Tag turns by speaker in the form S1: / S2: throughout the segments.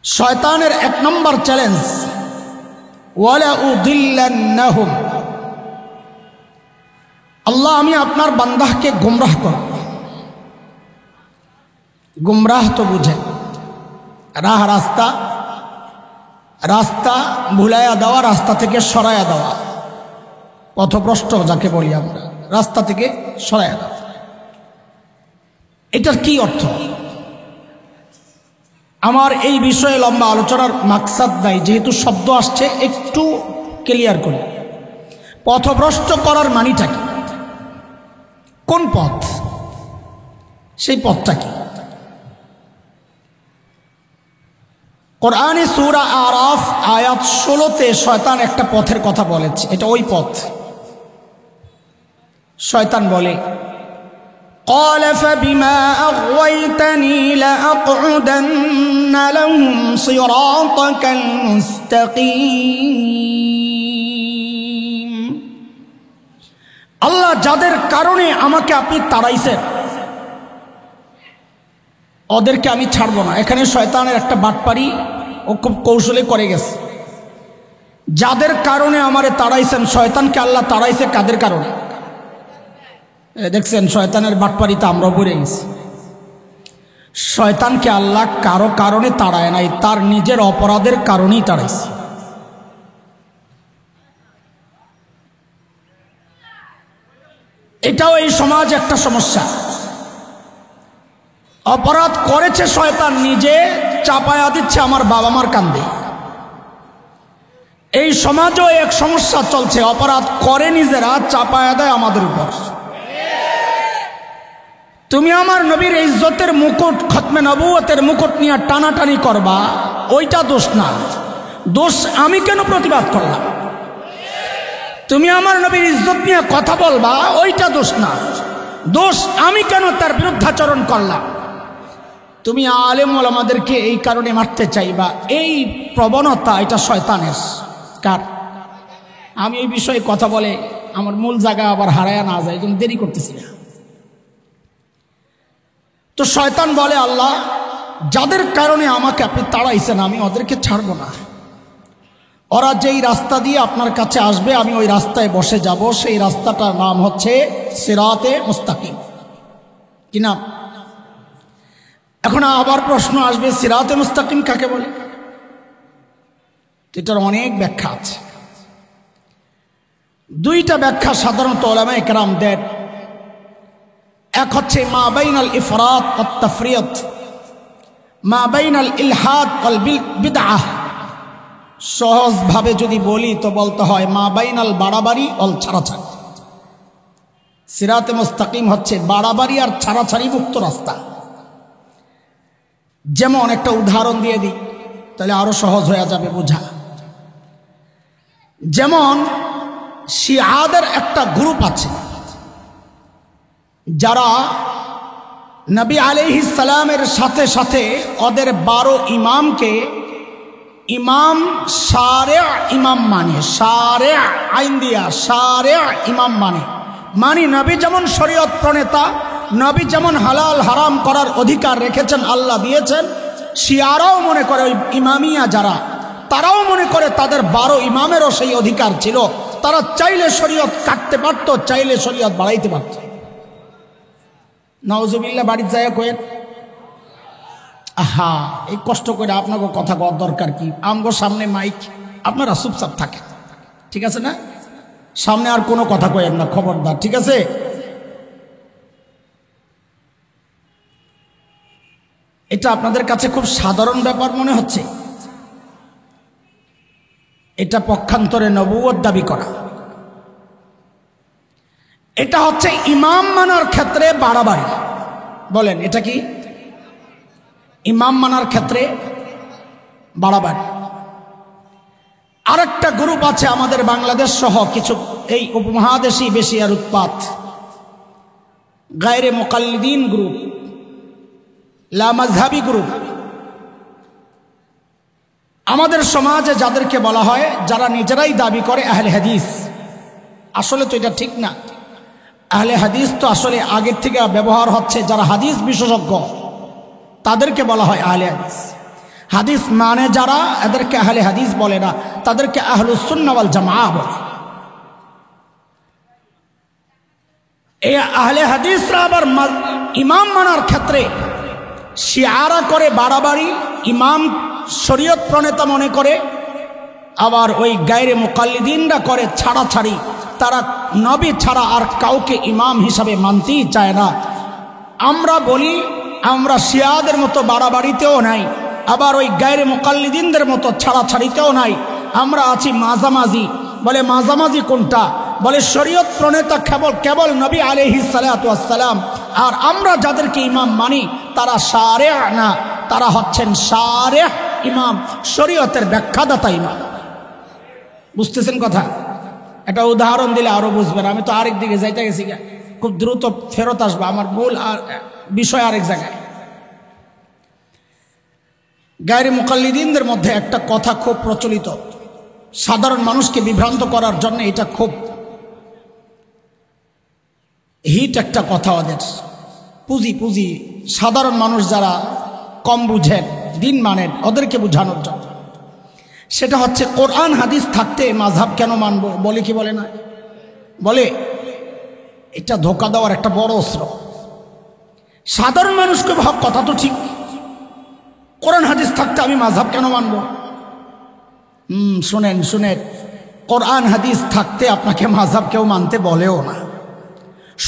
S1: শয়তানের এক নম্বর চ্যালেঞ্জ, ওয়ালা উদিল্লান্নাহুম, আল্লাহ আমি আপনার বান্দাহকে গুমরাহ করব। গুমরাহ তো বুঝেন, রাস্তা রাস্তা ভুলাইয়া দেওয়া, রাস্তা থেকে সরাইয়া দেওয়া, পথভ্রষ্ট যাকে বলি আমরা, রাস্তা থেকে সরাইয়া দেওয়া। এটার কি অর্থ? আমার এই বিষয়ে লম্বা আলোচনার মাকসাদ নাই, যেহেতু শব্দ আসছে একটু ক্লিয়ার করি। পথভ্রষ্ট করার মানিটা কি? কোন পথ? সেই পথটা কি? কোরআনে সূরা আরাফ আয়াত 16-তে শয়তান একটা পথের কথা বলেছে, এটা ওই পথ। শয়তান বলে, قال فبما أغويتني لأقعدن لهم صراطك المستقيم। আল্লাহ যাদের কারণে আমাকে আপনি তাড়াইছেন, ওদেরকে আমি ছাড়ব না। এখানে শয়তানের একটা বাটপারি ও খুব কৌশলে করে গেছে। যাদের কারণে আমারে তাড়াইছেন, শয়তানকে আল্লাহ তাড়াইছে কাদের কারণে? দেখছেন শয়তানের বাটপারিতে আমরাও পড়ে গেছি। শয়তানকে আল্লাহ কারো কারণে তাড়ায় নাই, তার নিজের অপরাধের কারণেই তাড়াইছে। এটাও এই সমাজ একটা সমস্যা। অপরাধ করেছে শয়তান, নিজে চাপায়া দিচ্ছে আমার বাবা মার কান্দে। এই সমাজও এক সমস্যা চলছে, অপরাধ করে নিজেরা, চাপায়া দেয় আমাদের উপর। তুমি আমার নবীর ইজ্জতের মুকুট, খতমে নবুয়তের মুকুট নিয়ে টানাটানি করবা, ওইটা দোষ না। দোষ আমি কেন প্রতিবাদ করলাম? তুমি আমার নবীর ইজ্জত নিয়ে কথা বলবা, ওইটা দোষ না। দোষ আমি কেন তার বিরুদ্ধাচরণ করলাম। তুমি আলেম ওলামাদেরকে এই কারণে মারতে চাইবা, এই প্রবণতা এটা শয়তানের। কার? আমি এই বিষয়ে কথা বলে আমার মূল জায়গা আবার হারায়া না যায়, এই জন্য দেরি করতেছি না। তো শয়তান বলে, আল্লাহ যাদের কারণে আমাকে আপনি তাড়াইছেন, আমি ওদেরকে ছাড়ব না। ওরা যেই রাস্তা দিয়ে আপনার কাছে আসবে, আমি ওই রাস্তায় বসে যাব। সেই রাস্তাটার নাম হচ্ছে সিরাতে মুস্তাকিম। কি নাম? এখন আবার প্রশ্ন আসবে, সিরাতে মুস্তাকিম কাকে বলে? এটার অনেক ব্যাখ্যা আছে। দুইটা ব্যাখ্যা সাধারণত উলামায়ে কেরাম দেন। এক হচ্ছে মা বাইনাল ইফরাত ওয়াত তাফরিয়ত, মা বাইনাল ইলহাদ ওয়াল বিদআহ। সহজভাবে যদি বলি তো বলতে হয় মা বাইনাল বাড়াবাড়ি ওয়াল ছাড়াছাড়ি। সিরাতে মুস্তাকিম হচ্ছে বাড়াবাড়ি আর ছাড়াছাড়ি মুক্ত রাস্তা। যেমন একটা উদাহরণ দিয়ে দিই, তাহলে আরো সহজ হয়ে যাবে বোঝা। যেমন শিয়াদের একটা গ্রুপ আছে, যারা নবী আলাইহিস সালামের সাথে সাথে ওদের 12 ইমামকে ইমাম শারে' ইমাম মানে, শারে' আইন দিয়া শারে' ইমাম মানে নবী যেমন শরীয়ত প্রণেতা, নবী যেমন হালাল হারাম করার অধিকার রেখেছেন, আল্লাহ দিয়েছেন, শিয়ারাও মনে করে, ওই ইমামিয়া যারা, তারাও মনে করে তাদের 12 ইমামেরও সেই অধিকার ছিল। তারা চাইলে শরীয়ত কাটতে পারত, চাইলে শরীয়ত বাড়াইতে পারত। নাউজুবিল্লাহ বাড়ির জায়গা কয়েন। আহা, এই কষ্ট করে আপনাকে কথা বলার দরকার কি? আমগো সামনে মাইক, আপনারা চুপচাপ থাকেন, ঠিক আছে না? সামনে আর কোনো কথা কয়েন না, খবরদার, ঠিক আছে? এটা আপনাদের কাছে খুব সাধারণ ব্যাপার মনে হচ্ছে। এটা পক্ষান্তরে নবুয়ত দাবি করা। এটা হচ্ছে ইমাম মানার ক্ষেত্রে বাড়াবাড়ি। বলেন এটা কি? ইমাম মানার ক্ষেত্রে বাড়াবাড়ি। আরেকটা গ্রুপ আছে আমাদের বাংলাদেশ সহ কিছু এই উপমহাদেশী বেশিয়ার উৎপাত, গায়রে মুকাল্লিদিন গ্রুপ, লা মাযহাবি গ্রুপ। আমাদের সমাজে যাদেরকে বলা হয়, যারা নিজেরাই দাবি করে আহলে হাদিস, আসলে তো এটা ঠিক না। আহলে হাদিস তো আসলে আগের থেকে ব্যবহার হচ্ছে যারা হাদিস বিশেষজ্ঞ, তাদেরকে বলা হয় আহলে হাদিস। হাদিস মানে যারা, এদেরকে আহলে হাদিস বলে না, তাদেরকে আহলুস সুন্নাহ ওয়াল জামাআহ বলে। এই আহলে হাদিসরা আবার ইমাম মানার ক্ষেত্রে শিয়ারা করে বাড়াবাড়ি, ইমাম শরীয়ত প্রণেতা মনে করে, আবার ওই গায়রে মুকাল্লিদিনরা করে ছাড়াছাড়ি। তারা নবী ছাড়া আর কাউকে ইমাম হিসাবে মানতেই চায় না। আমরা বলি আমরা শিয়াদের মতো বাড়াবাড়িতেও নাই, আবার ওই গায়রে মুকাল্লিদিনদের মতো ছাড়াছাড়িতেও নাই। আমরা আছি মাঝামাঝি। বলে মাঝামাঝি কোনটা? বলে শরীয়ত প্রণেতা কেবল নবী আলাইহিস সালাতু ওয়াস সালাম, আর আমরা যাদেরকে ইমাম মানি তারা শারেহ না, তারা হচ্ছেন শারেহ ইমাম, শরীয়তের ব্যাখ্যাদাতা ইমাম। বুঝতেছেন কথা? একটা উদাহরণ দিলে আরো বুঝবেন। আমি তো আরেক দিকে যাইতে গেছি, খুব দ্রুত ফেরত আসবো, আমার মূল বিষয় আরেক জায়গায়। গায়রে মুকাল্লিদিনদের মধ্যে একটা কথা খুব প্রচলিত, সাধারণ মানুষকে বিভ্রান্ত করার জন্য এটা খুব হিট একটা কথা ওদের। পুঁজি সাধারণ মানুষ যারা কম বুঝেন, দিন মানেন, ওদেরকে বোঝানোর জন্য। সেটা হচ্ছে কোরআন হাদিস থাকতে মাযহাব কেন মানবো? বলে কি বলে না? বলে। এটা ধোঁকা দেওয়ার একটা বড় অস্ত্র। সাধারণ মানুষকে ভাব, কথা তো ঠিক, কোরআন হাদিস থাকতে আমি মাযহাব কেন মানবো? শুনেন, কোরআন হাদিস থাকতে আপনাকে মাযহাব কেউ মানতে বলেও না।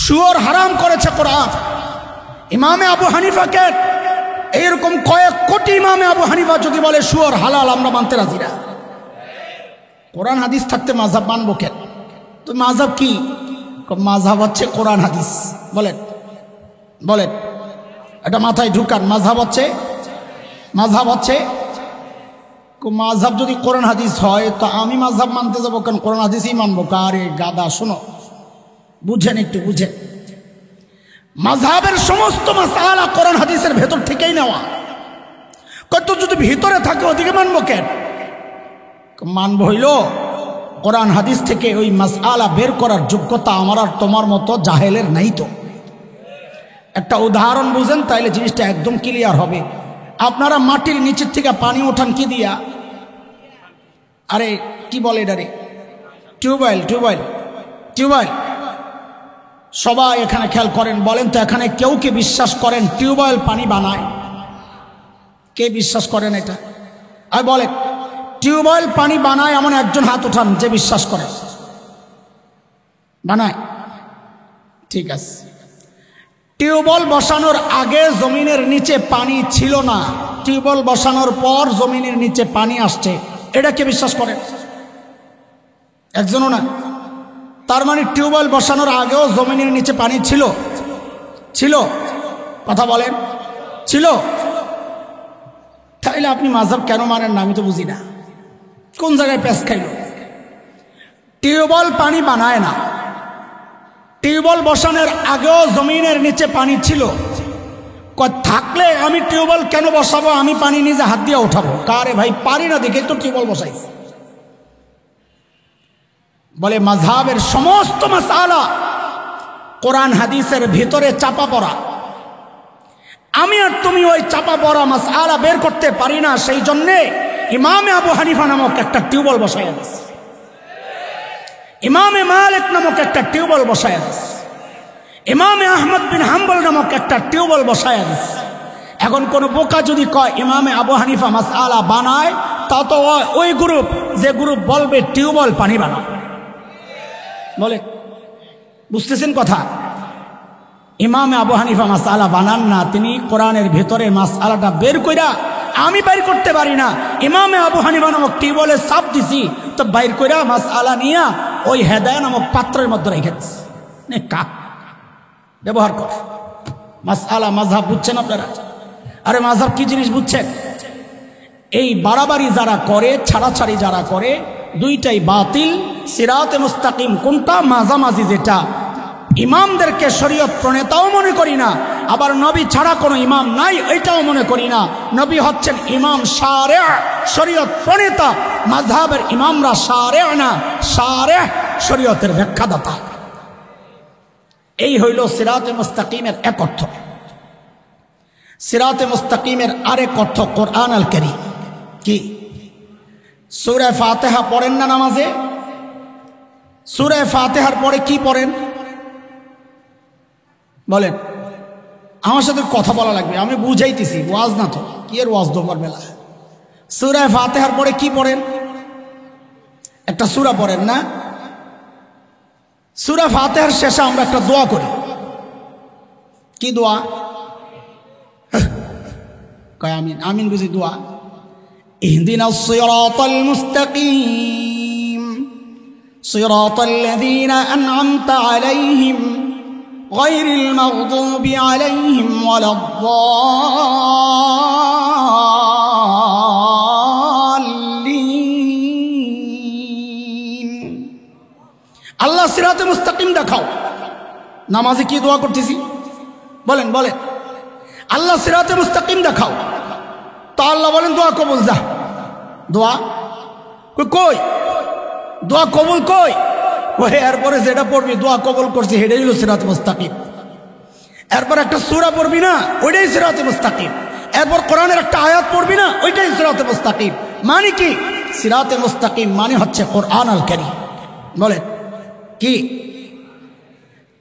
S1: শুয়োর হারাম করেছে কোরআন। ইমামে আবু হানিফাকে, এইরকম কয়েক কোটি ইমামে আবু হানিফা যদি বলে শুয়োর হালাল, আমরা মানতে রাজি না। কোরআন হাদিস থাকতে মাযহাব মানবো কেন? তো মাযহাব কি? মাযহাব হচ্ছে কোরআন হাদিস। বলেন এটা মাথায় ঢুকান। মাযহাব হচ্ছে মাযহাব যদি কোরআন হাদিস হয়, তো আমি মাযহাব মানতে যাবো কেন? কোরআন হাদিসই মানবো। কারে গাদা, শোনো, বুঝেন, একটু বুঝেন। মাযহাবের সমস্ত মাসআলা কোরআন হাদিসের ভেতর থেকেই নেওয়া। কত যদি ভিতরে থাকে ওদিকে মানবো কেন? মানবো হইল কোরআন হাদিস থেকে ওই মাসআলা বের করার যোগ্যতা আমার আর তোমার মতো জাহেলের নাই। তো একটা উদাহরণ বুঝেন, তাইলে জিনিসটা একদম ক্লিয়ার হবে। আপনারা মাটির নিচের থেকে পানি ওঠান কি দিয়া? আরে কি বলে এটারে? টিউবওয়েল। সবাই এখানে খেয়াল করেন, বলেন তো এখানে কেউ কি বিশ্বাস করেন টিউবওয়েল পানি বানায়? কে বিশ্বাস করেন এটা? আর বলেন টিউবওয়েল পানি বানায় এমন একজন হাত উঠান যে বিশ্বাস করে বানায়। ঠিক আছে। টিউবওয়েল বসানোর আগে জমিনের নিচে পানি ছিল না, টিউবওয়েল বসানোর পর জমিনের নিচে পানি আসছে, এটা কে বিশ্বাস করে? একজনও না। তার মানে টিউবওয়েল বসানোর আগেও জমিনের নিচে পানি ছিল। কথা বলেন, ছিল। তাইলে আপনি মাযহাব কেন মানেন না? আমি তো বুঝি না কোন জায়গায় পেঁচ খাইল। টিউবওয়েল পানি বানায় না, টিউবওয়েল বসানোর আগেও জমিনের নিচে পানি ছিল। থাকলে আমি টিউবওয়েল কেন বসাবো? আমি পানি নিজে হাত দিয়ে উঠাবো। কারে ভাই, পারি না দেখে তো টিউবওয়েল বসাইছি। বলে মাযহাবের সমস্ত মাসআলা কোরআন হাদিসের ভিতরে চাপা পড়া। আমি আর তুমি ওই চাপা পড়া মাসআলা বের করতে পারি না, সেই জন্যে ইমামে আবু হানিফা নামক একটা টিউবওয়েল বসাইয়া দিছে, ইমামে মালিক নামক একটা টিউবওয়েল বসাইয়া দিছে, ইমামে আহমদ বিন হাম্বল নামক একটা টিউবওয়েল বসাইয়া দিছে। এখন কোন বোকা যদি কয় ইমামে আবু হানিফা মাসআলা বানায়, তা তো ওই গ্রুপ যে গ্রুপ বলবে টিউবওয়েল পানি বানায়। বলে, বুঝতেছেন কথা? ইমামে আবু হানিফা মাসআলা বানান না, তিনি কোরআনের ভেতরে মাসআলাটা বের কইরা, আমি বাইর করতে পারি না, ইমামে আবু হানিফা নামক টিউবওয়েলে চাপ দিছি, তো বাইর কইরা মাসআলা নিয়া ওই হেদায়া নামক পাত্রের মধ্যে রেখে দিছি। ব্যবহার করে মাসআলা মাযহাব বুঝছেন আপনারা? আরে মাযহাব কি জিনিস বুঝছেন? এই বাড়াবাড়ি যারা করে, ছাড়াছাড়ি যারা করে, দুইটাই বাতিল। সিরাতে মুস্তাকিম কোনটা? মাঝামাঝি যেটা। ইমামদেরকে শরীয়ত প্রণেতাও মনে করি না, আবার নবী ছাড়া কোনো ইমাম নাই এটাও মনে করি না। নবী হচ্ছেন ইমাম শারেহ, শরীয়ত প্রণেতা। মাযহাবের ইমামরা শারেহ না, শারেহ শরীয়তের ব্যাখ্যাদাতা। এই হইল সিরাতে মুস্তাকিমের এক অর্থ। সিরাতে মুস্তাকিমের আরেক অর্থ কোরআন আল কারীম। কি সূরা ফাতিহা পড়েন না নামাজে? সূরা ফাতিহার পরে কি পড়েন বলেন? আমার সাথে কথা বলা লাগবে, আমি বুঝাইতেছি, ওয়াজ না তো, কি এর ওয়াজ দোপর বেলা। সূরা ফাতিহার পরে কি পড়েন? একটা সূরা পড়েন না? সূরা ফাতিহার শেষে আমরা একটা দোয়া করি। কি দোয়া? কয় আমিন। আমিন বুঝি দোয়া? ইহদিনাস সিরাতাল মুস্তাকিম সিরাতাল লাযীনা আন'আমতা আলাইহিম গায়রিল মাগদুবি আলাইহিম ওয়ালাদ-দাল্লিন। আল্লাহ সিরাতে মুস্তাকিম দেখাও। নামাজে কি দোয়া করতেছি বলেন? বলেন আল্লাহ সিরাতে মুস্তাকিম দেখাও। তো আল্লাহ বলেন দোয়া কবুল। যা দোয়া কই? দোয়া কবুল কই? ওই এরপরে যেটা পড়বি দোয়া কবুল করছি হেডে হইল সিরাতে মুস্তাকিম। এরপর একটা সূরা পড়বি না, ওইটাই সিরাতে মুস্তাকিম। এরপর কোরআনের একটা আয়াত পড়বি না, ওইটাই সিরাতে মুস্তাকিম। মানে কি? সিরাতে মুস্তাকিম মানে হচ্ছে কোরআন আল কারীম। বলেন কি?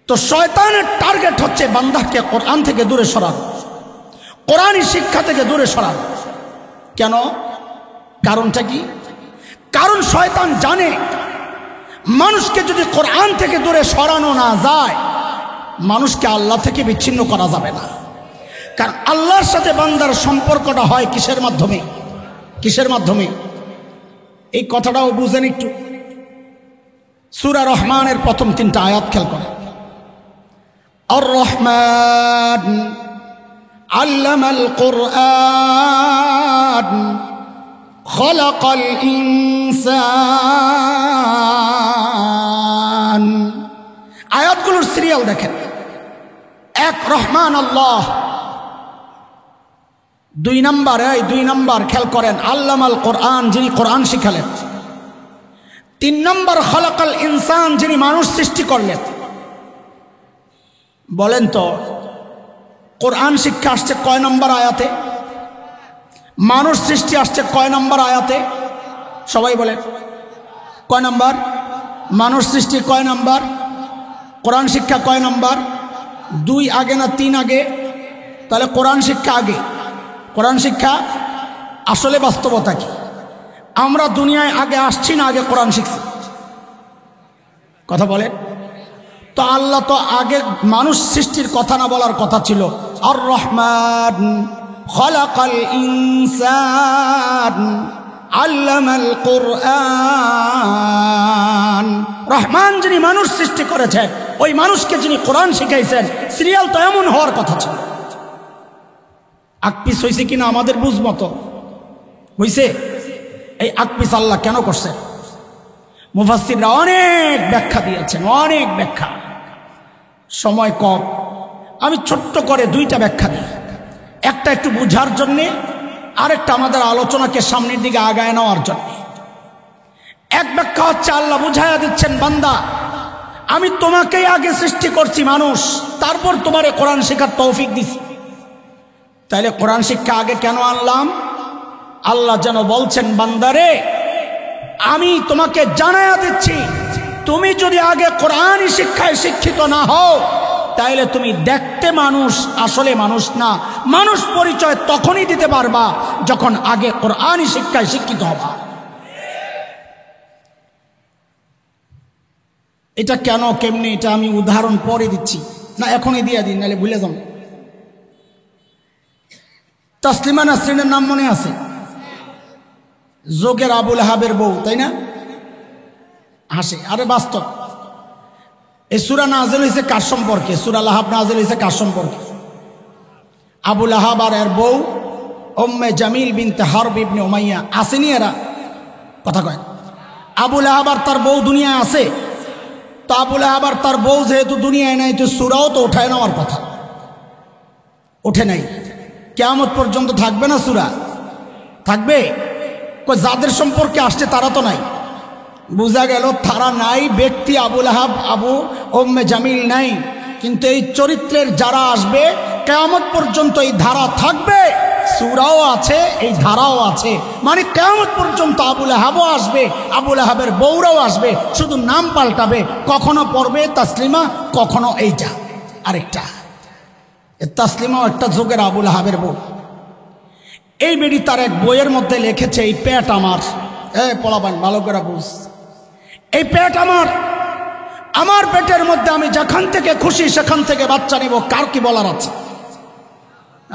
S1: তো শয়তানের টার্গেট হচ্ছে বান্দাকে কোরআন থেকে দূরে সরানো, কোরআনী শিক্ষা থেকে দূরে সরানো। কেন? কারণটা কি? কারণ শয়তান জানে মানুষকে যদি কোরআন থেকে দূরে সরানো না যায়, মানুষকে আল্লাহ থেকে বিচ্ছিন্ন করা যাবে না। কারণ আল্লাহর সাথে বান্দার সম্পর্কটা হয় কিসের মাধ্যমে? কিসের মাধ্যমে? এই কথাটাও বুঝেন একটু। সূরা রহমানের প্রথম 3টা আয়াত খেয়াল করেন। আর রহমান আল্লামাল কুরআন খলাকাল ইনসান। আয়াতগুলোর সিরিয়াল দেখেন। 1 রহমান আল্লাহ, 2 নাম্বার, 2 নাম্বার খেয়াল করেন, আল্লামাল কোরআন, যিনি কোরআন শিখালেন। 3 নম্বর খলাকাল ইনসান, যিনি মানুষ সৃষ্টি করলেন। বলেন তো কোরআন শিক্ষা আসছে কয় নম্বর আয়াতে? মানুষ সৃষ্টি আসছে কয় নম্বর আয়াতে? সবাই বলেন কয় নম্বর? মানুষ সৃষ্টি কয় নম্বর? কোরআন শিক্ষা কয় নম্বর? 2 আগে না 3 আগে? তাহলে কোরআন শিক্ষা আগে। কোরআন শিক্ষা আসলে বাস্তবতা কি? আমরা দুনিয়ায় আগে আসছি না আগে কোরআন শিখছি? কথা বলেন তো। আল্লাহ তো আগে মানুষ সৃষ্টির কথা না বলার কথা ছিল। আর রহমান খলাকাল ইনসান আল্লামাল কুরআন। রহমান যিনি মানুষ সৃষ্টি করেছেন, ওই মানুষকে যিনি কোরআন শিখাইছেন, সিরিয়াল তো এমন হওয়ার কথা ছিল। আকপিস হয়েছে কিনা আমাদের বুঝ মতো হয়েছে? এই আকপিস আল্লাহ কেন করছেন? মুফাসসিররা অনেক ব্যাখ্যা দিয়েছেন, অনেক ব্যাখ্যা। সময় কম, আমি ছোট্ট করে 2টা ব্যাখ্যা দিই। একটা একটু বোঝার জন্যে, আরেকটা আমাদের আলোচনাকে সামনের দিকে আগায় নেওয়ার জন্যে। এক ব্যাখ্যা হচ্ছে আল্লাহ বুঝাইয়া দিচ্ছেন, বান্দা আমি তোমাকেই আগে সৃষ্টি করছি মানুষ, তারপর তোমারে কোরআন শেখার তৌফিক দিছি। তাইলে কোরআন শিক্ষা আগে কেন আনলাম? আল্লাহ যেন বলছেন, বান্দারে আমি তোমাকে জানাইয়া দিচ্ছি, তুমি যদি আগে কোরআনী শিক্ষায় শিক্ষিত না হও, তাইলে তুমি দেখতে মানুষ, আসলে মানুষ না। মানুষ পরিচয় তখনই দিতে পারবা যখন আগে কোরআনী শিক্ষায় শিক্ষিত হবা। এটা কেন কেমনে এটা আমি উদাহরণ পরে দিচ্ছি, না এখনই দিয়ে দিন, নাহলে ভুলে যান। তাসলিমা নাসরিনের নাম মনে আছে? যোগের আবুল আহাবের বউ, তাই না? হাসে, আরে বাস্তব। এই সূরা নাযিল হয়েছে কার সম্পর্কে? সূরা লাহাব নাযিল হয়েছে কার সম্পর্কে? আবুল আহাব আর এর বউ উম্মে জামিল বিনতে হারব ইবনে উমাইয়া। আসেনি এরা? কথা কয়। আবুল আহাব আর তার বউ দুনিয়ায় আছে। তো আবুল আহাব আর তার বউ যেহেতু দুনিয়ায় নাই, তো সূরাও তো উঠায় নেওয়ার কথা, ওঠে নাই। কিয়ামত পর্যন্ত থাকবে না সূরা? থাকবে। যাদের সম্পর্কে আসছে তারা তো নাই। বোঝা গেল তারা নাই, ব্যক্তি আবুল আহাব, আবু উম্মে জামিল নাই, কিন্তু এই চরিত্রের যারা আসবে কিয়ামত পর্যন্ত এই ধারা থাকবে। সূরাও আছে, এই ধারাও আছে, মানে কিয়ামত পর্যন্ত আবু লাহাবও আসবে, আবু লাহাবের বউরাও আসবে, শুধু নাম পাল্টাবে। কখনো পড়বে তাসলিমা, কখনো এইটা আরেকটা। তাসলিমাও একটা যুগের আবু লাহাবের বউ। এই বেডি তার এক বইয়ের মধ্যে লিখেছে, এই পেট আমার, পলাবান ভালো করে বুঝ, এই পেট আমার, আমার পেটের মধ্যে আমি যেখান থেকে খুশি সেখান থেকে বাচ্চা নিব, কার কি বলার আছে?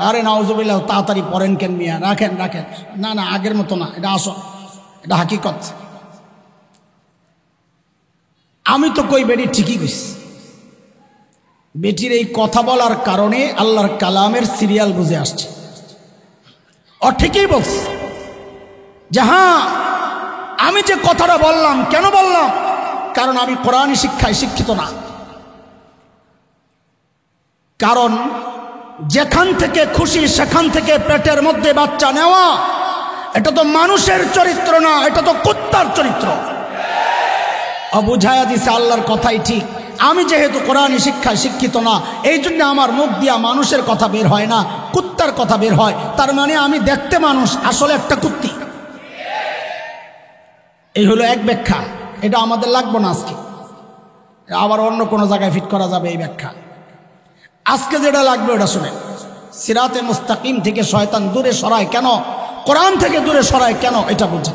S1: আরে নাউজুবিল্লাহ, তাড়াতাড়ি পড়েন কেন মিয়া, রাখেন রাখেন। না না, আগের মতো না, এটা আসল, এটা হাকিকত। আমি তো কই বেডি ঠিকই কইছি। বেটির এই কথা বলার কারণে আল্লাহর কালামের সিরিয়াল বুঝে আসছে। ও ঠিকই বলছে যে হ্যাঁ, আমি যে কথাটা বললাম, কেন বললাম? কারণ আমি কোরআনী শিক্ষায় শিক্ষিত না। কারণ যেখান থেকে খুশি সেখান থেকে পেটের মধ্যে বাচ্চা নেওয়া, এটা তো মানুষের চরিত্র না, এটা তো কুত্তার চরিত্র। বুঝাইয়া দিছে আল্লাহর কথাই ঠিক। আমি যেহেতু কোরআনী শিক্ষায় শিক্ষিত না, এই জন্য আমার মুখ দিয়া মানুষের কথা বের হয় না, কুত্তার কথা বের হয়। তার মানে আমি দেখতে মানুষ, আসলে একটা কুত্তি। এই হলো এক ব্যাখ্যা। এটা আমাদের লাগবে না আজকে, আবার অন্য কোনো জায়গায় ফিট করা যাবে এই ব্যাখ্যা। আজকে যেটা লাগবে ওটা শুনে, সিরাতে মুস্তাকিম থেকে শয়তান দূরে সরায় কেন, কোরআন থেকে দূরে সরায় কেন, এটা বুঝে।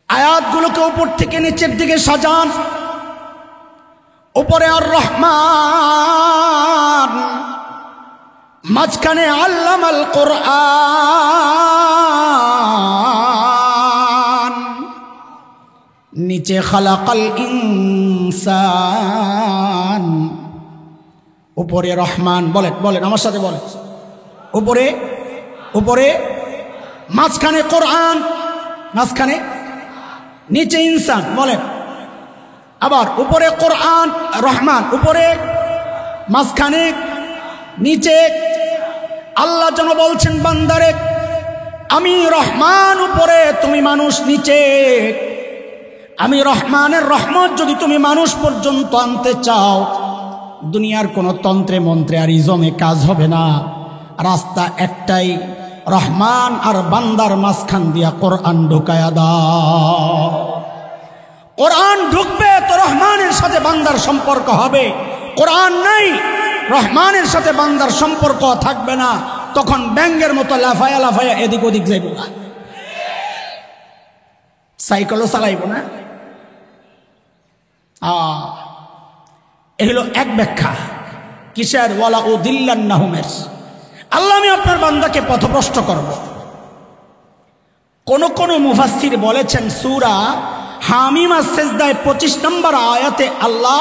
S1: আয়াতগুলোকে উপর থেকে নিচের দিকে সাজান। উপরে আর রহমান, মাঝখানে আল্লামাল কোরআন, নিচে খালাকাল ইনসান। উপরে রহমান, বলেন বলেন আমার সাথে বলেন, উপরে উপরে, মাঝখানে কোরআন, মাঝখানে, নিচে ইনসান, বলেন আবার, উপরে কোরআন রহমান, উপরে, মাঝখানে, নিচে। আল্লাহ যেন বলছেন বান্দারে, আমি রহমান উপরে, তুমি মানুষ নিচে। আমি রহমানের রহমত যদি তুমি মানুষ পর্যন্ত আনতে চাও, দুনিয়ার কোনো তন্ত্রে মন্ত্রে আর ইজমে কাজ হবে না। রাস্তা একটাই, রহমান আর বান্দার মাঝখান দিয়া কোরআন ঢুকায়া দাও। কোরআন ঢুকবে তো রহমানের সাথে বান্দার সম্পর্ক হবে। কোরআন নাই, রহমানের সাথে বান্দার সম্পর্ক থাকবে না, তখন ব্যাঙ্গের মতো লাফায়া লাফায়া এদিক ওদিক যাইব না, সাইকেলও চালাইব না। এই হলো এক ব্যাখ্যা। কিসের? ওয়ালা উদিল্লান্নাহুমের, আল্লাহ আমি আপনার বান্দাকে পথভ্রষ্ট করব। কোন কোন মুফাসসির বলেছেন সূরা হামিম আস-সিজদায় 25 নম্বর আয়াতে আল্লাহ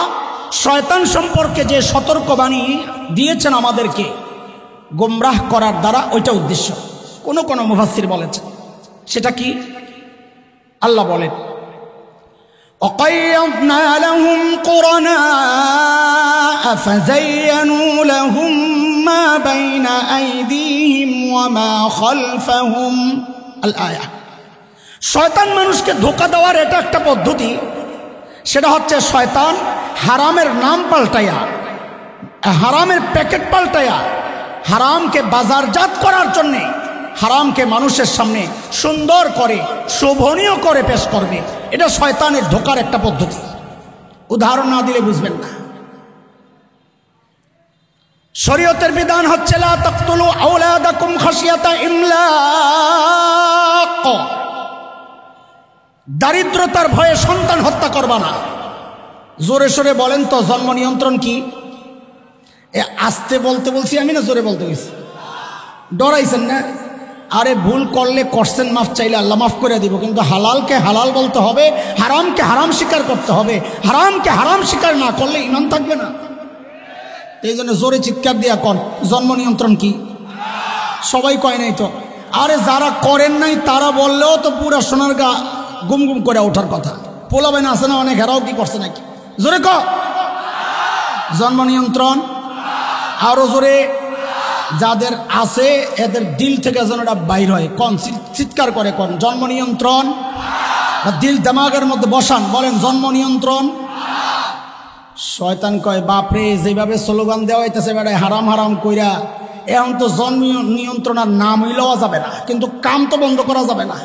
S1: শয়তান সম্পর্কে যে সতর্কবাণী দিয়েছেন আমাদেরকে গোমরাহ করার দ্বারা, ওইটা উদ্দেশ্য। কোন কোন মুফাসসির বলেছেন। সেটা কি? আল্লাহ বলেন, وَقَيَّضْنَا لَهُمْ قُرَنَاءَ فَزَيَّنُوا لَهُم مَّا بَيْنَ أَيْدِيهِمْ وَمَا خَلْفَهُمْ الآية। শয়তান মানুষকে ধোঁকা দেওয়ার এটা একটা পদ্ধতি। সেটা হচ্ছে শয়তান হারামের নাম পাল্টায়া, হারামের প্যাকেট পাল্টায়া, হারামকে বাজারজাত করার জন্যে হারামকে মানুষের সামনে সুন্দর করে শোভনীয় করে পেশ করবে। এটা শয়তানের ধোঁকার একটা পদ্ধতি। উদাহরণ না দিলে বুঝবেন না। শরীয়তের বিধান হচ্ছে লা তাকতুলু আওলাদাকুম খাশিয়াতা ইমলাক, দারিদ্রতার ভয়ে সন্তান হত্যা করবা না। জোরে সোরে বলেন তো জন্ম নিয়ন্ত্রণ কি? আস্তে বলতে বলছি আমি, না জোরে বলতে বলছি? ডরাইছেন না? আরে ভুল করলে করছেন, মাফ চাইলে আল্লাহ মাফ করে দিব, কিন্তু হালালকে হালাল বলতে হবে, হারামকে হারাম স্বীকার করতে হবে। হারামকে হারাম স্বীকার না করলে ঈমান থাকবে না। এই জন্য জোরে চিৎকার দিয়া কন, জন্ম নিয়ন্ত্রণ কি? সবাই কয় নাই তো। আরে যারা করেন নাই তারা বললেও তো পুরা সোনার গা গুম গুম করে ওঠার কথা। পোলাবেন আছে না অনেক, হেরাও কি করছে নাকি? জোরে ক, জন্ম নিয়ন্ত্রণ। আরো জোরে, যাদের আছে এদের দিল থেকে যেন এটা বাইর হয়, কন, চিৎকার করে কন, জন্ম নিয়ন্ত্রণ। দিল দিমাগের মধ্যে বসান, বলেন জন্ম নিয়ন্ত্রণ। শয়তান কয় বাপরে, যেভাবে স্লোগান দেওয়া হইতেছে বেড়ায় হারাম হারাম কইরা এখন তো জন্ম নিয়ন্ত্রণের নাম লওয়া যাবে না, কিন্তু কাম তো বন্ধ করা যাবে না।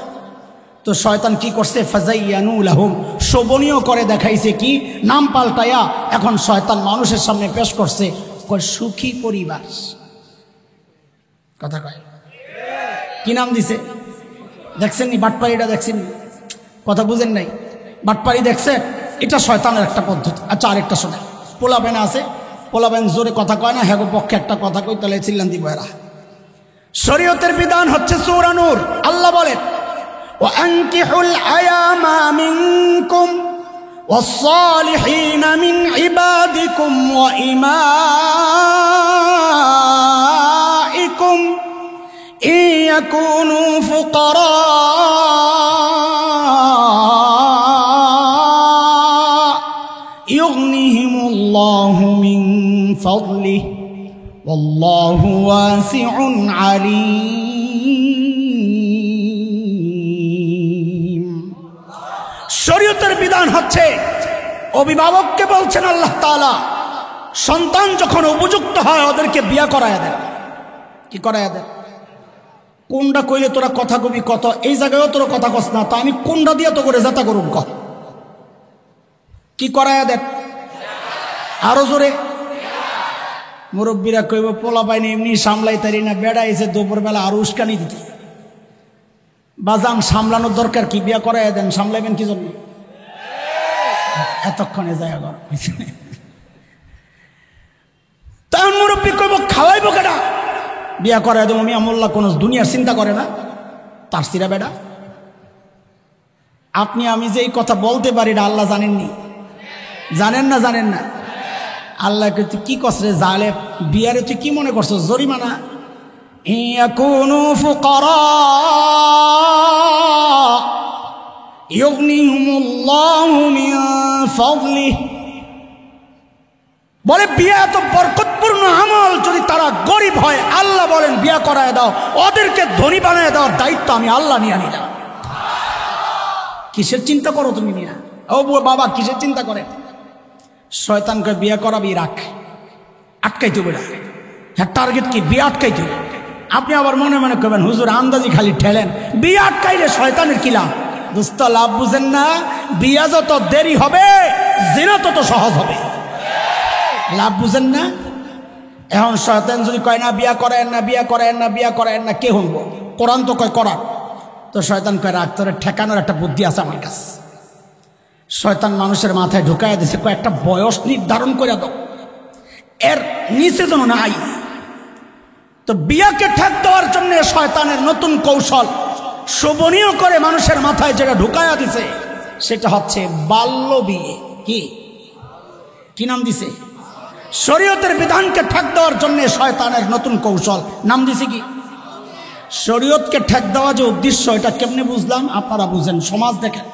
S1: তো শয়তান কি করছে, ফাজাইয়ানু লাহুম, শোভনীয় করে দেখাইছে কি, নাম পাল্টায়া এখন শয়তান মানুষের সামনে পেশ করছে সুখী পরিবার। কথা কয় কি নাম দিছে? দেখছেন নি বাটপাড়িটা? দেখছেন? কথা বুঝেন নাই? বাটপাড়ি দেখছে, এটা শয়তানের একটা পদ্ধতি। আচ্ছা আরেকটা শোনেন, পোলাবেন আছে, পোলাবেন জোরে কথা কয় না, হ্যাগো পক্ষে একটা কথা কই তাহলে চিল্লান দিব এরা। শরীয়তের বিধান হচ্ছে সূরা নূর, আল্লাহ বলেন وأنكحوا الأيام منكم والصالحين من عبادكم وإمائكم إن يكونوا فقراء يغنيهم الله من فضله والله واسع عليم। শরীয়তের বিধান হচ্ছে, অভিভাবককে বলছেন আল্লাহ তাআলা, সন্তান যখন উপযুক্ত হয় ওদেরকে বিয়া করায়া দেন। কি করায়া দেন? কোনটা কইলে তোরা কথা কবি কত, এই জায়গায়ও তোরা কথা কস না, তো আমি কোনটা দিয়ে তো করে যাতা করুন ক, কি করায়া দেন? আরো জোরে। মুরব্বীরা কইব পোলা পাইনি এমনি সামলাই তারি না, বেড়া এসে দুপুরবেলা আরো উস্কানি দিতে। বাজান সামলানোর দরকার কি, বিয়া করাইয়া দেন, সামলাইবেন কি জন্য? এতক্ষণে যায় ঘর। তখন মুরব্বী কইব খাওয়াইব কেডা, বিয়া করাই দেবো মিয়া মোল্লা, কোন দুনিয়ার চিন্তা করে না, তার সিরা বেডা। আপনি আমি যে এই কথা বলতে পারি না আল্লাহ জানেননি? জানেন না? জানেন না? আল্লাহকে তুই কি কসরে জালে, বিয়ারে তুই কি মনে করছো জরিমানা? ইয়াকুনু ফুকারা ইউগনিহুমুল্লাহু মিন ফাদলিহি, বলে বিয়া এত বরকতপূর্ণ আমল, যদি তারা গরিব হয় আল্লাহ বলেন বিয়া করায় দাও, ওদেরকে ধনী বানায় দেওয়ার দায়িত্ব আমি আল্লাহ নিয়ে নিলাম। কিসের চিন্তা করো তুমি নিয়া? ও বাবা কিসের চিন্তা করে? শয়তানকে বিয়ে করাবি, রাখ, আটকাইতে হবে না। হ্যাঁ টার্গেট কি? বিয়ে আটকাইতে হবে। আপনি আবার মনে মনে করবেন হুজুর আন্দাজি খালি ঠেলেন, বিয়ে আটকাইলে শয়তানের কি লাভ? দোস্ত লাভ বুঝেন না, বিয়া যত দেরি হবে জিনা তত সহজ হবে। লাভ বুঝেন না? এখন শয়তান যদি কয় না বিয়া করেন না, বিয়া করেন না, বিয়া করেন না, কে হইব? কোরআন তো কয় করার। তো শয়তান কয় রাখ, তোর ঠেকানোর একটা বুদ্ধি আছে আমার কাছে। শয়তান মানুষের মাথায় ঢুকাইয়া দিছে কয়েকটা বয়স নির্ধারণ করে দাও, এর নিচে যেন নাই। তো বিয়াকে ঠেক দেওয়ার জন্য শয়তানের নতুন কৌশল, শোভনীয় করে মানুষের মাথায় যেটা ঢুকাইয়া দিছে সেটা হচ্ছে বাল্য বিয়ে। কি নাম দিছে? শরীয়তের বিধানকে ঠেক দেওয়ার জন্য শয়তানের নতুন কৌশল, নাম দিছে কি? শরীয়তকে ঠেক দেওয়া যে উদ্দেশ্য, এটা কেমনে বুঝলাম? আপনারা বুঝেন, সমাজ দেখেন।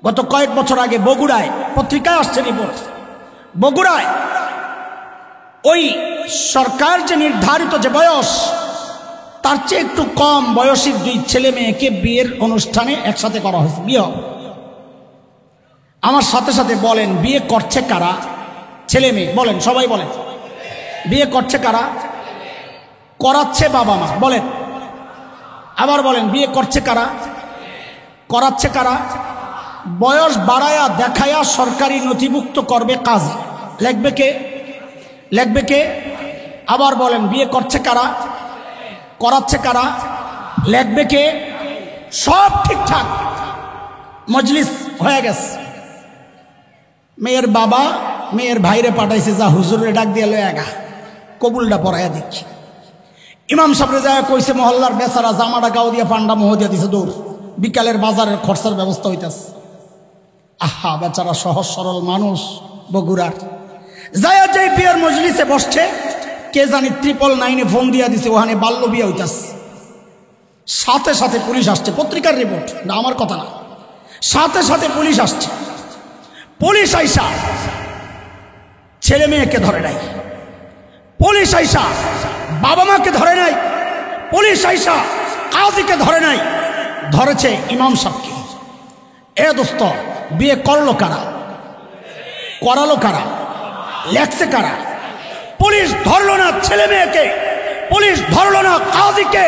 S1: গত কয়েক বছর আগে বগুড়ায়, পত্রিকায় আসছে রিপোর্ট, বগুড়ায় ওই সরকার যে নির্ধারিত যে বয়স, তার চেয়ে একটু কম বয়সী দুই ছেলে মেয়েকে বিয়ের অনুষ্ঠানে একসাথে করা হয়েছে। বিয়ে আমার সাথে সাথে বলেন বিয়ে করছে কারা? ছেলে মেয়ে। বলেন, সবাই বলেন বিয়ে করছে কারা? করাচ্ছে বাবা মা। বলেন, আবার বলেন বিয়ে করছে কারা? করাচ্ছে কারা? বয়স বাড়ায়া দেখায়া সরকারি নথিভুক্ত করবে কাজী, লিখবে কে? লিখবে কে? আবার বলেন বিয়ে করছে কারা? করাচ্ছে কারা? লিখবে কে? সব ঠিকঠাক, মজলিস হয়ে গেছে। মেয়ের বাবা মেয়ের ভাইরে পাঠাইছে, যা হুজুরে ডাক দিয়ে লয়ে গা, কবুলটা পড়াইয়া দেখি। ইমাম সাহেবরে যায় কইছে মহল্লার বেচারা জামাটা গাও দিয়া পান্ডা মোহ দিয়া দিছে দৌড়, বিকালের বাজারের খরচার ব্যবস্থা হইতেছে। আহা বেচারা সহজ সরল মানুষ বগুড়ার, যায় যে বিয়ের মজলিসে বসছে, কে জানি 999-এ ফোন দিয়া দিছে, ওখানে বাল্য বিয়ে হইতেছে। সাথে সাথে পুলিশ আসছে, পত্রিকার রিপোর্ট না, আমার কথা না। সাথে সাথে পুলিশ আসছে। পুলিশ আইসা ছেলে মেয়েকে ধরে নাই, পুলিশ আইসা বাবা মাকে ধরে নাই, পুলিশ আইসা কাজীকে ধরে নাই, ধরেছে ইমাম সাহেবকে। এ দোস্ত, বিয়ে করলো কারা? করালো কারা? লেখছে কারা? পুলিশ ধরলো না ছেলে মেয়েকে, পুলিশ ধরলো না কাজীকে,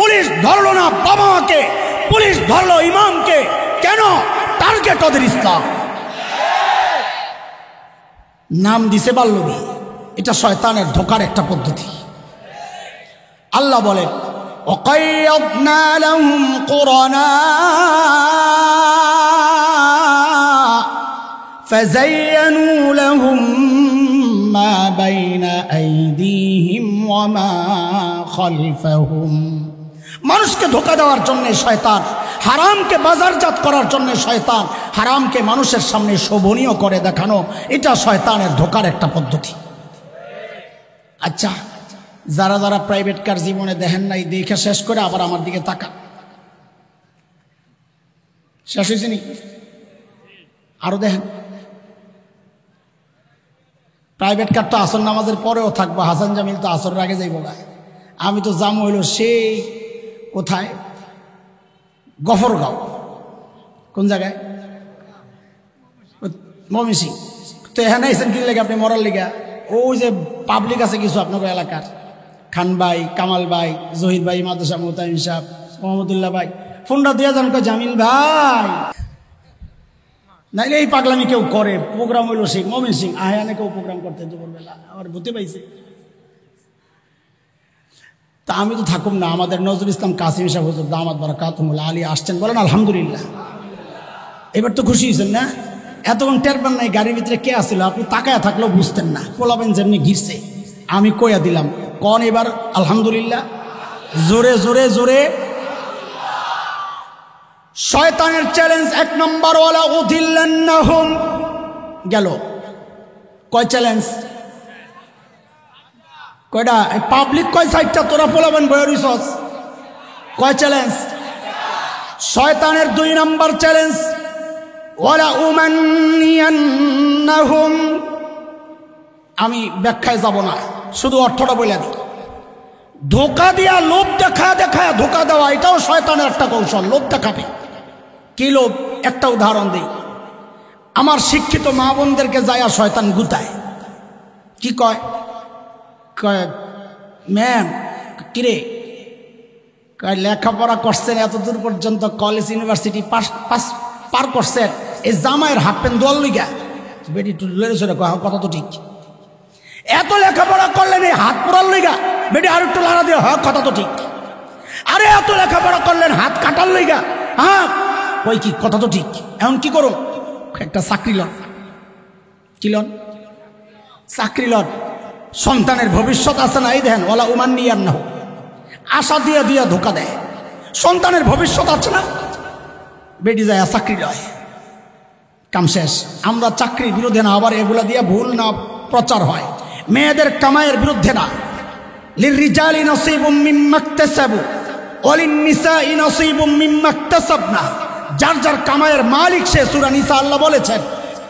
S1: পুলিশ ধরলো না বাবা মাকে, পুলিশ ধরলো ইমামকে। কেন? টার্গেট ওদের ইসলাম। নাম দিছে বাল্যবী। এটা শয়তানের ধোকার একটা পদ্ধতি। আল্লাহ বলেন وَقَيَّضْنَا لَهُمْ قُرَنَاءَ فَزَيَّنُوا لَهُم مَّا بَيْنَ أَيْدِيهِمْ وَمَا خَلْفَهُمْ। মানুষকে ধোঁকা দেওয়ার জন্য শয়তান, হারামকে বাজারজাত করার জন্য শয়তান, হারামকে মানুষের সামনে শোভনীয় করে দেখানো, এটা শয়তানের ধোঁকার একটা পদ্ধতি। আচ্ছা, যারা যারা প্রাইভেট কার জীবনে দেখেন নাই, দেখে শেষ করে আবার আমার দিকে তাকান। শেষ হয়েছে নি? আরো দেখেন। প্রাইভেট কার তো আসর নামাজের পরেও থাকবো, হাসান জামিল তো আসরের আগে যাইব না। আমি তো জাম হইল সেই কোথায়, গফরগাঁও। কোন জায়গায়? ময়মনসিংহ। তো এখানে আইসেন কি লেগে? আপনি মরার লিগা? ওই যে পাবলিক আছে কিছু আপনার এলাকার, খান ভাই, কামাল ভাই, জহির ভাই, মাদ্রাসা মোতাইম সাহেব, মোহাম্মদুল্লাহ ভাই, ফোনটা দিয়ে যান জামিল ভাই। নাইলে এই পাগলামি কেউ করে। প্রোগ্রাম হইল সেই ময়মনসিংহ, আহানে কেউ প্রোগ্রাম করতে দুপুরবেলা আবার ভূতে পাইছে। তা আমি তো থাকুম না। আমাদের নজরুল ইসলাম কাসিম সাহেব হুজুর দামাত বারাকাতুহুল আলী আসছেন, বলেন আলহামদুলিল্লাহ। এবার তো খুশি হয়েছেন না? এতক্ষণ টের পান নাই গাড়ির ভিতরে কে আসছিল, আপনি তাকায়া থাকলেও বুঝতেন না। পোলাবেন যেমনি ঘিরছে, আমি কইয়া দিলাম। কন এবার আলহামদুলিল্লাহ, জোরে জোরে জোরে। শয়তানের চ্যালেঞ্জ 1 নম্বর, ওয়ালা উযিল্লান্নাহুম। গেল কয় চ্যালেঞ্জ? কয়টা? পাবলিক কয় সাইডটা? তোরা পোলাবেন বয়রিসস কয় চ্যালেঞ্জ? শয়তানের 2 নম্বর চ্যালেঞ্জ, ওয়ালা উমান্নিয়ান্নাহুম। আমি ব্যাখ্যায় যাব না, শুধু অর্থটা বলে দিই। ধোকা দিয়া, লোভ দেখায় দেখায় ধোকা দেওয়া, এটাও শয়তানের একটা কৌশল। লোভ দেখাবে। কি লোভ? একটা উদাহরণ দিই। আমার শিক্ষিত মা বোনদেরকে যায় শয়তান গুতায়। কি কয়? কয় ম্যাম, কিরে কয় লেখাপড়া করছেন এতদূর পর্যন্ত, কলেজ ইউনিভার্সিটি পার করছেন, এই জামাইয়ের হাফ প্যান্ট দোয়াল লিগা বেটি লড়েছে কথা তো ঠিক। এত লেখাপড়া করলেন এই হাত পোড়ার লিগা, বেটি আর একটু লড়া দিয়ে হয় কথা তো ঠিক। আরে এত লেখাপড়া করলেন হাত কাটার লিগা, হ্যাঁ ওই কি কথা তো ঠিক। এখন কি করো? একটা চাকরি লন। কি লন? চাকরি লন। সন্তানের ভবিষ্যৎ আছে না? এই দেখেন ওলা উমান্নিয়ান্নাহুম, আশা দিয়ে দিয়ে ধোকা দেয়। সন্তানের ভবিষ্যৎ আছে না, বেটি যায় চাকরি লয়, কাম শেষ। আমরা চাকরির বিরুদ্ধে না, আবার এগুলা দিয়ে ভুল না প্রচার হয়। মেয়েদের কামাইয়ের বিরুদ্ধে না। লিররিজালি নসীবুম মিম্মা ইকতাসাবু ওয়া লিন-নিসাই নসীবুম মিম্মা ইকতাসাবনা। যার যার কামাইয়ের মালিক সে। সূরা নিসা আল্লাহ বলেছেন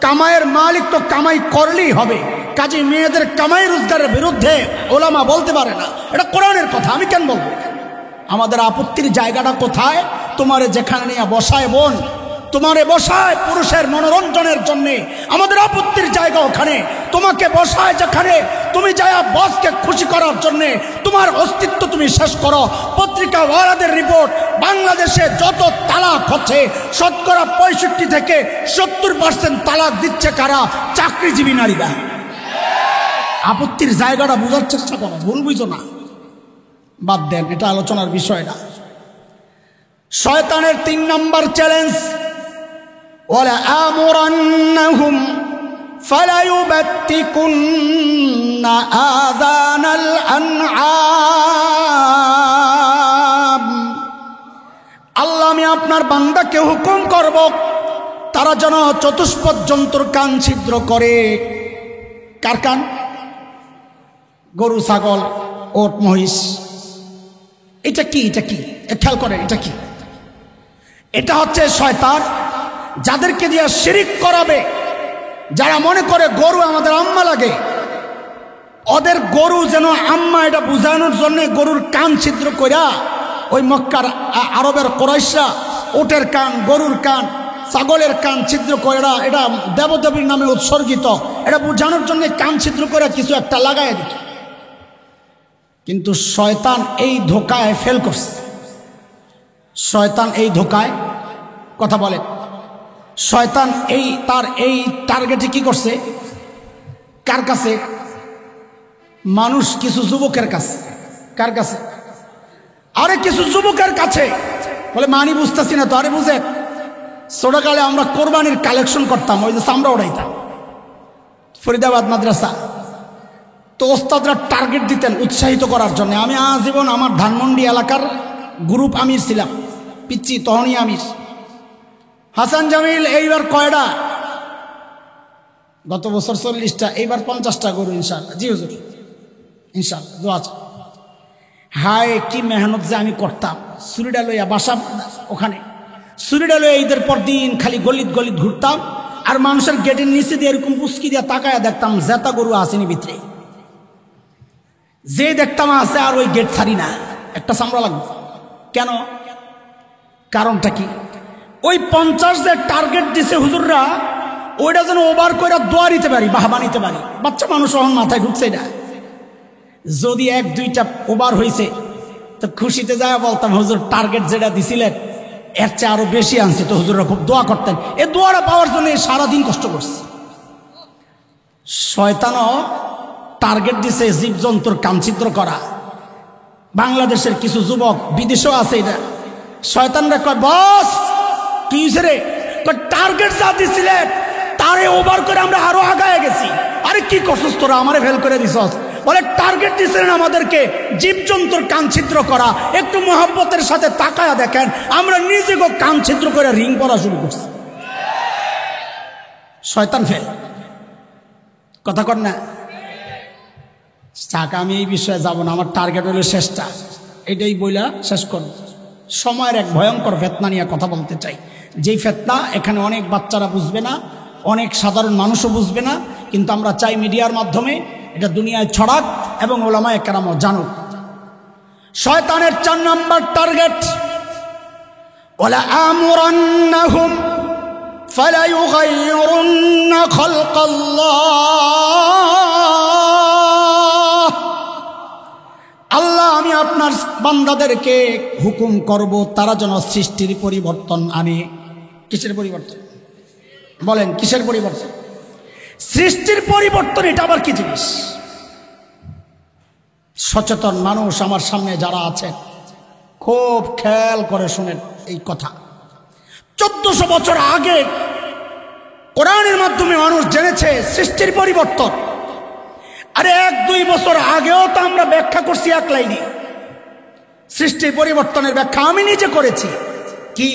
S1: কামাইয়ের মালিক তো কামাই করলেই হবে। কাজে মেয়েদের কামাই রোজগারের বিরুদ্ধে ওলামা বলতে পারে না, এটা কোরআনের কথা, আমি কেন বলবো? আমাদের আপত্তির জায়গাটা কোথায়? তোমারে যেখানে নিয়ে বসায় বোন, তোমারে বসায় পুরুষের মনোরঞ্জনের জন্য, আমাদের আপত্তির জায়গা ওখানে। তোমাকে বসায় যেখানে, তুমি যায় বসকে খুশি করার জন্য তোমার অস্তিত্ব তুমি শেষ করো। পত্রিকা ওয়ালাদের রিপোর্ট, বাংলাদেশে যত তালাক হচ্ছে 65% থেকে 70% তালাক দিচ্ছে কারা? চাকরিজীবী নারীরা। আপত্তির জায়গাটা বোঝার চেষ্টা করো, ভুল বুঝো না। বাদ দেন, এটা আলোচনার বিষয় না। শয়তানের 3 নম্বর চ্যালেঞ্জ, ওয়ালা আমুরান্নাহুম ফালায়ুবাত্তিকুন্না আযানাল আনআম। আল্লাহ, আমি আপনার বান্দাকে হুকুম করব তারা যেন চতুষ্পদ জন্তুর কান ছিদ্র করে। কার কান? গরু, ছাগল, ওট, মহিষ। এটা কি? এটা কি? খেয়াল করেন, এটা কি? এটা হচ্ছে শয়তান যাদেরকে দিয়ে শিরিক করাবে। যারা মনে করে গরু আমাদের আম্মা লাগে, ওদের গরু যেন আম্মা, এটা বুঝানোর জন্য গরুর কান ছিদ্র কইরা ওই মক্কার আরবের কোরাইশরা ওটের কান, গরুর কান, ছাগলের কান ছিদ্র করে, এটা দেবদেবীর নামে উৎসর্গিত, এটা বোঝানোর জন্য কান ছিদ্র করে কিছু একটা লাগাই দিত। কিন্তু শয়তান এই ধোকায় ফেল করছে। শয়তান এই ধোকায়, কথা বলে, শয়তান তার এই টার্গেটে কি করছে? কার কাছে? মানুষ কিছু যুবকের কাছে। কার কাছে? আরে কিছু যুবকের কাছে। বলে মানি বুঝতেছি না তো। আরে বুঝে, ছোটকালে আমরা কোরবানির কালেকশন করতাম, ওই যে চামড়া উড়াইতাম, ফরিদাবাদ মাদ্রাসা। তো ওস্তাদরা টার্গেট দিতেন উৎসাহিত করার জন্য। আমি আজীবন আমার ধানমন্ডি এলাকার গ্রুপ আমির ছিলাম, পিচ্ছি তহনি আমির। হাসান জামিল এইবার কয়টা? গত বছর 40টা, এইবার 50টা গরু ইনশাআল্লাহ। জি হুজুর, ইনশাআল্লাহ, দোয়া আছে। হায় কি মেহনত যে আমি করতাম। ছুরিটা লইয়া বাসা ওখানে, ছুরিটা লইয়া ঈদের পর দিন খালি গলিত গলিত ঘুরতাম, আর মানুষের গেটের নিচে দিয়ে এরকম পুস্কি দিয়া তাকায়া দেখতাম জেতা গরু আসেনি ভিতরে। যে দেখতাম আছে, আর ওই গেট ছাড়ি না, একটা চামড়া লাগবে। কেন? কারণটা কি? ওই 50 যে টার্গেট দিছে হুজুররা, ওইটা যেন ওভার করে দোয়া নিতে পারি, বাহবা নিতে পারি। বাচ্চা মানুষ এখন মাথায় ঢুকছে না। যদি 1-2টা ওভার হয়েছে তো খুশিতে যায় বলতাম হুজুর টার্গেট যেটা দিছিলেন এর চেয়ে আরো বেশি আনছে। তো হুজুররা খুব দোয়া করতেন। এই দোয়াটা পাওয়ার জন্য সারাদিন কষ্ট করছে। শয়তানও টার্গেট দিছে জীবজন্তুর কামচিত্র করা। বাংলাদেশের কিছু যুবক, বিদেশেও আছে এটা, শয়তানরা কয় বস কি হয়েছে রে? টার্গেট যা দিছিলেন তারে ওভার করে আমরা আরো আগায় গেছি। আরে কি করছস তোরা, আমারে ফেল করে দিছস। বলে টার্গেট দিছিলেন আমাদেরকে জীবজন্তুর কানছিদ্র করা। একটু মহব্বতের সাথে তাকায়া দেখেন, আমরা নিজেকে কানছিদ্র করে রিং পরা শুরু করছি। শয়তান ফেল, কথা কর না। চাকা আমি এই বিষয়ে যাব না, আমার টার্গেট হলো শেষটা, এটাই বইলা শেষ করব। সময়ের এক ভয়ঙ্কর ফেতনা নিয়ে কথা বলতে চাই, যেই ফেতনা এখানে অনেক বাচ্চারা বুঝবে না, অনেক সাধারণ মানুষও বুঝবে না, কিন্তু আমরা চাই মিডিয়ার মাধ্যমে এটা দুনিয়ায় ছড়াক এবং ওলামায়ে কেরামও জানুক। শয়তানের 4 নম্বর টার্গেট, ওয়ালা আমুরান্নাহুম ফালা ইউগাইয়িরুন্না খালকাল্লাহ। আল্লাহ আমি আপনার বান্দাদেরকে হুকুম করব তারা যেন সৃষ্টির পরিবর্তন আনে। কিসের পরিবর্তন বলেন? কিসের পরিবর্তন? সৃষ্টির পরিবর্তন। এটা আবার কি জিনিস? সচেতন মানুষ আমার সামনে যারা আছেন খুব খেয়াল করে শুনেন এই কথা। 1400 বছর আগে কোরআনের মাধ্যমে মানুষ জেনেছে সৃষ্টির পরিবর্তন। আরে 1-2 বছর আগেও তো আমরা ব্যাখ্যা করছি এক লাইনে। সৃষ্টির পরিবর্তনের ব্যাখ্যা আমি নিজে করেছি। কি?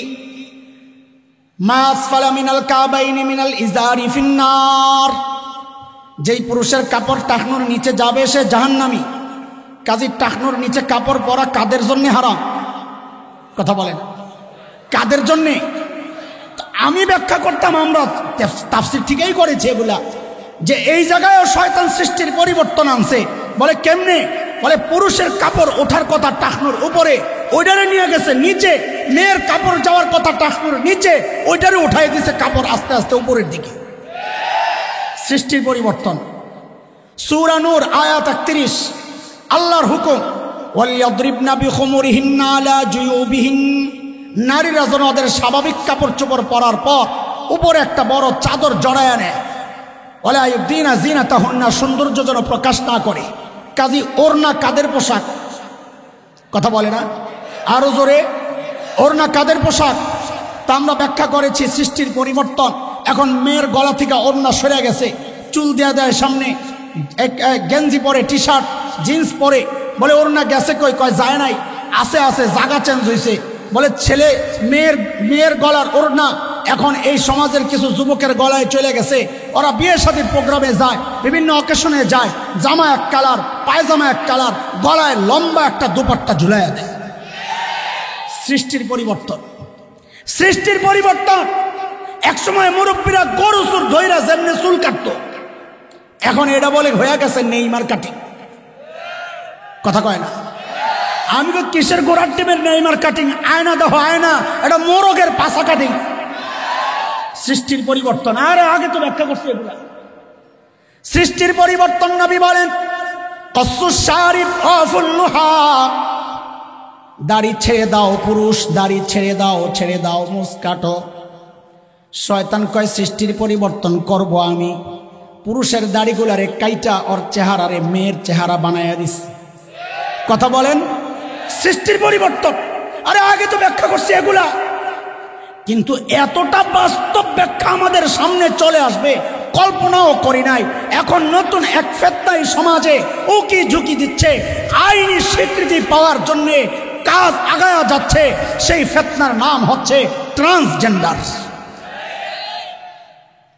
S1: মাসফালা মিনাল কাবাইনি মিনাল ইজারি ফিন্নার। যেই পুরুষের কাপড় টাকনুর নিচে যাবে সে জাহান্নামী। কাজী টাকনুর নিচে কাপড় পরা কাদের জন্য হারাম? কথা বলেন, কাদের জন্যে? আমি ব্যাখ্যা করতাম, আমরা তাফসীর ঠিকই করেছি এগুলা, যে এই জায়গায়ও শয়তান সৃষ্টির পরিবর্তন আনছে। বলে কেমনে? বলে পুরুষের কাপড় ওঠার কথা টাকনুর উপরে, ওইটারে নিয়ে গেছে নিচে। মেয়ের কাপড় যাওয়ার কথা টাকনুর নিচে, ওইটারে উঠাই দিছে কাপড় আস্তে আস্তে উপরের দিকে। সৃষ্টির পরিবর্তন। সূরা নূর আয়াত 31, আল্লাহর হুকুম, ওয়ালিয়াদরিবনা বিখুমুরিহিন্না আলা জুয়ুবিহিন। নারীরা যেন ওদের স্বাভাবিক কাপড় চোপড় পরার পর উপরে একটা বড় চাদর জড়ায় নেয়। ওয়ালা ইউবদিনা যিনাতাহুন্না, সৌন্দর্য যেন প্রকাশ না করে। কাজী ওড়না কাদের পোশাক? কথা বলে না, আরো জোরে। ওড়না কাদের পোশাক? তা আমরা ব্যাখ্যা করেছি সৃষ্টির পরিবর্তন। এখন মেয়ের গলা থেকে ওড়না সরে গেছে, চুল দেয়া দেয় সামনে, গেঞ্জি পরে, টি শার্ট জিন্স পরে। বলে ওড়না গেছে কই? কয় যায় নাই, আছে আছে, জায়গা চেঞ্জ হয়েছে। বলে ছেলে মেয়ের গলার ওড়না এখন এই সমাজের কিছু যুবকের গলায় চলে গেছে। ওরা বিয়ে শাদীর প্রোগ্রামে যায়, বিভিন্ন অকেশনে যায়, জামা এক কালার, পায়জামা এক কালার, গলায় লম্বা একটা দুপাট্টা ঝুলাইয়া দেয়। সৃষ্টির পরিবর্তন। সৃষ্টির পরিবর্তন। একসময় মুরব্বীরা গরু চুর ধইরা যেমনি চুল কাটতো, এখন এটা বলে হয়ে গেছে নেইমার কাটিং। কথা কয় না? আমি তো কিসের গোড়ার টিমের নেইমার কাটিং? আয়না দেখো আয়না, এটা মোরগের পাশা কাটিং। সৃষ্টির পরিবর্তন। আরে আগে তো ব্যাখ্যা করছি এগুলা। সৃষ্টির পরিবর্তন। নবী বলেন কসুস শারিব ওয়াফুল্লুহা, দাড়ি ছেড়ে দাও পুরুষ, দাড়ি ছেড়ে দাও, মুছ কাটো। শয়তান কয় সৃষ্টির পরিবর্তন করব আমি, পুরুষের দাড়িগুলারে কাইটা ওর চেহারারে মেয়ের চেহারা বানাইয়া দিস। কথা বলেন, সৃষ্টির পরিবর্তন। আরে আগে তো ব্যাখ্যা করছি এগুলা, কিন্তু এতটা বাস্তব ব্যাখ্যা আমাদের সামনে চলে আসবে কল্পনাও করি নাই। এখন নতুন এক ফেতনাই সমাজে উকি ঝুঁকি দিচ্ছে, আইনি স্বীকৃতি পাওয়ার জন্য কাজ আগায়া যাচ্ছে। সেই ফেতনার নাম হচ্ছে ট্রান্সজেন্ডার।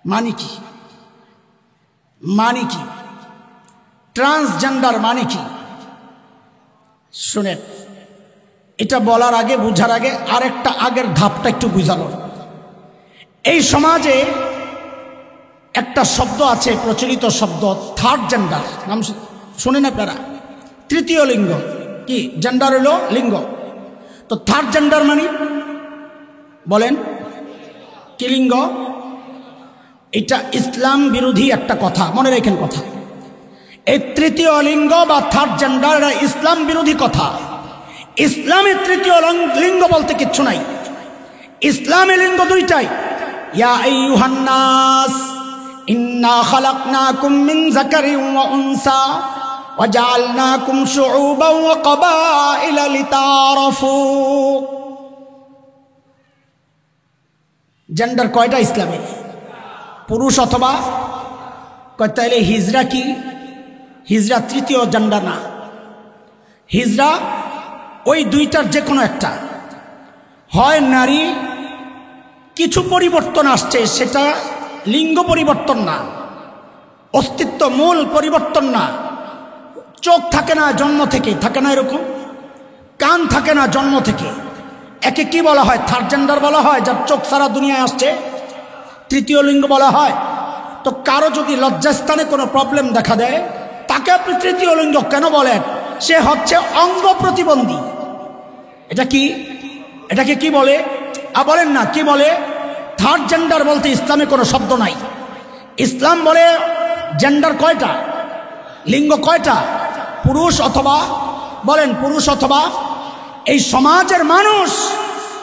S1: মানে কি ট্রান্সজেন্ডার মানে কি? শুনেন, এটা বলার আগে, বুঝার আগে আরেকটা আগের ধাপটা একটু বুঝালো। এই সমাজে একটা শব্দ আছে, প্রচলিত শব্দ, থার্ড জেন্ডার। নাম শুনে না প্যারা? তৃতীয় লিঙ্গ। কি জেন্ডার হলো লিঙ্গ, তো থার্ড জেন্ডার মানে বলেন কি লিঙ্গ? এটা ইসলাম বিরোধী একটা কথা, মনে রাখেন কথা। এই তৃতীয় লিঙ্গ বা থার্ড জেন্ডার এটা ইসলাম বিরোধী কথা। ইসলামে তৃতীয় লিঙ্গ বলতে কিচ্ছু নাই। ইসলামে লিঙ্গ দুইটাই। ইয়া আইয়ুহান নাস ইন্না খালাকনাকুম মিন যাকারিন ওয়া উনসা ওয়া জাআলনাকুম শুউবান ওয়া ক্বাবাইলা লিতাআরাফু। জেন্ডার কয়টা ইসলামে? পুরুষ অথবা কয়। তাইলে হিজরা কি? হিজরা তৃতীয় জেন্ডার না। হিজরা ওই দুইটার যে কোনো একটা। হয় নারী কিছু পরিবর্তন আসছে, সেটা লিঙ্গ পরিবর্তন না, অস্তিত্ব মূল পরিবর্তন না। চোখ থাকে না জন্ম থেকে, থাকে না এরকম? কান থাকে না জন্ম থেকে। একে কি বলা হয়? থার্ড জেন্ডার বলা হয়। যার চোখ সারা দুনিয়ায় আসছে তৃতীয় লিঙ্গ বলা হয়। তো কারো যদি লজ্জাস্থানে কোনো প্রবলেম দেখা দেয়, তাকে আপনি তৃতীয় লিঙ্গ কেন বলেন? সে হচ্ছে অঙ্গ প্রতিবন্ধী। এটা কি? এটাকে কি বলে? বলেন না কি বলে? থার্ড জেন্ডার বলতে ইসলামে কোনো শব্দ নাই। ইসলাম বলে জেন্ডার কয়টা, লিঙ্গ কয়টা? পুরুষ অথবা, বলেন পুরুষ অথবা। এই সমাজের মানুষ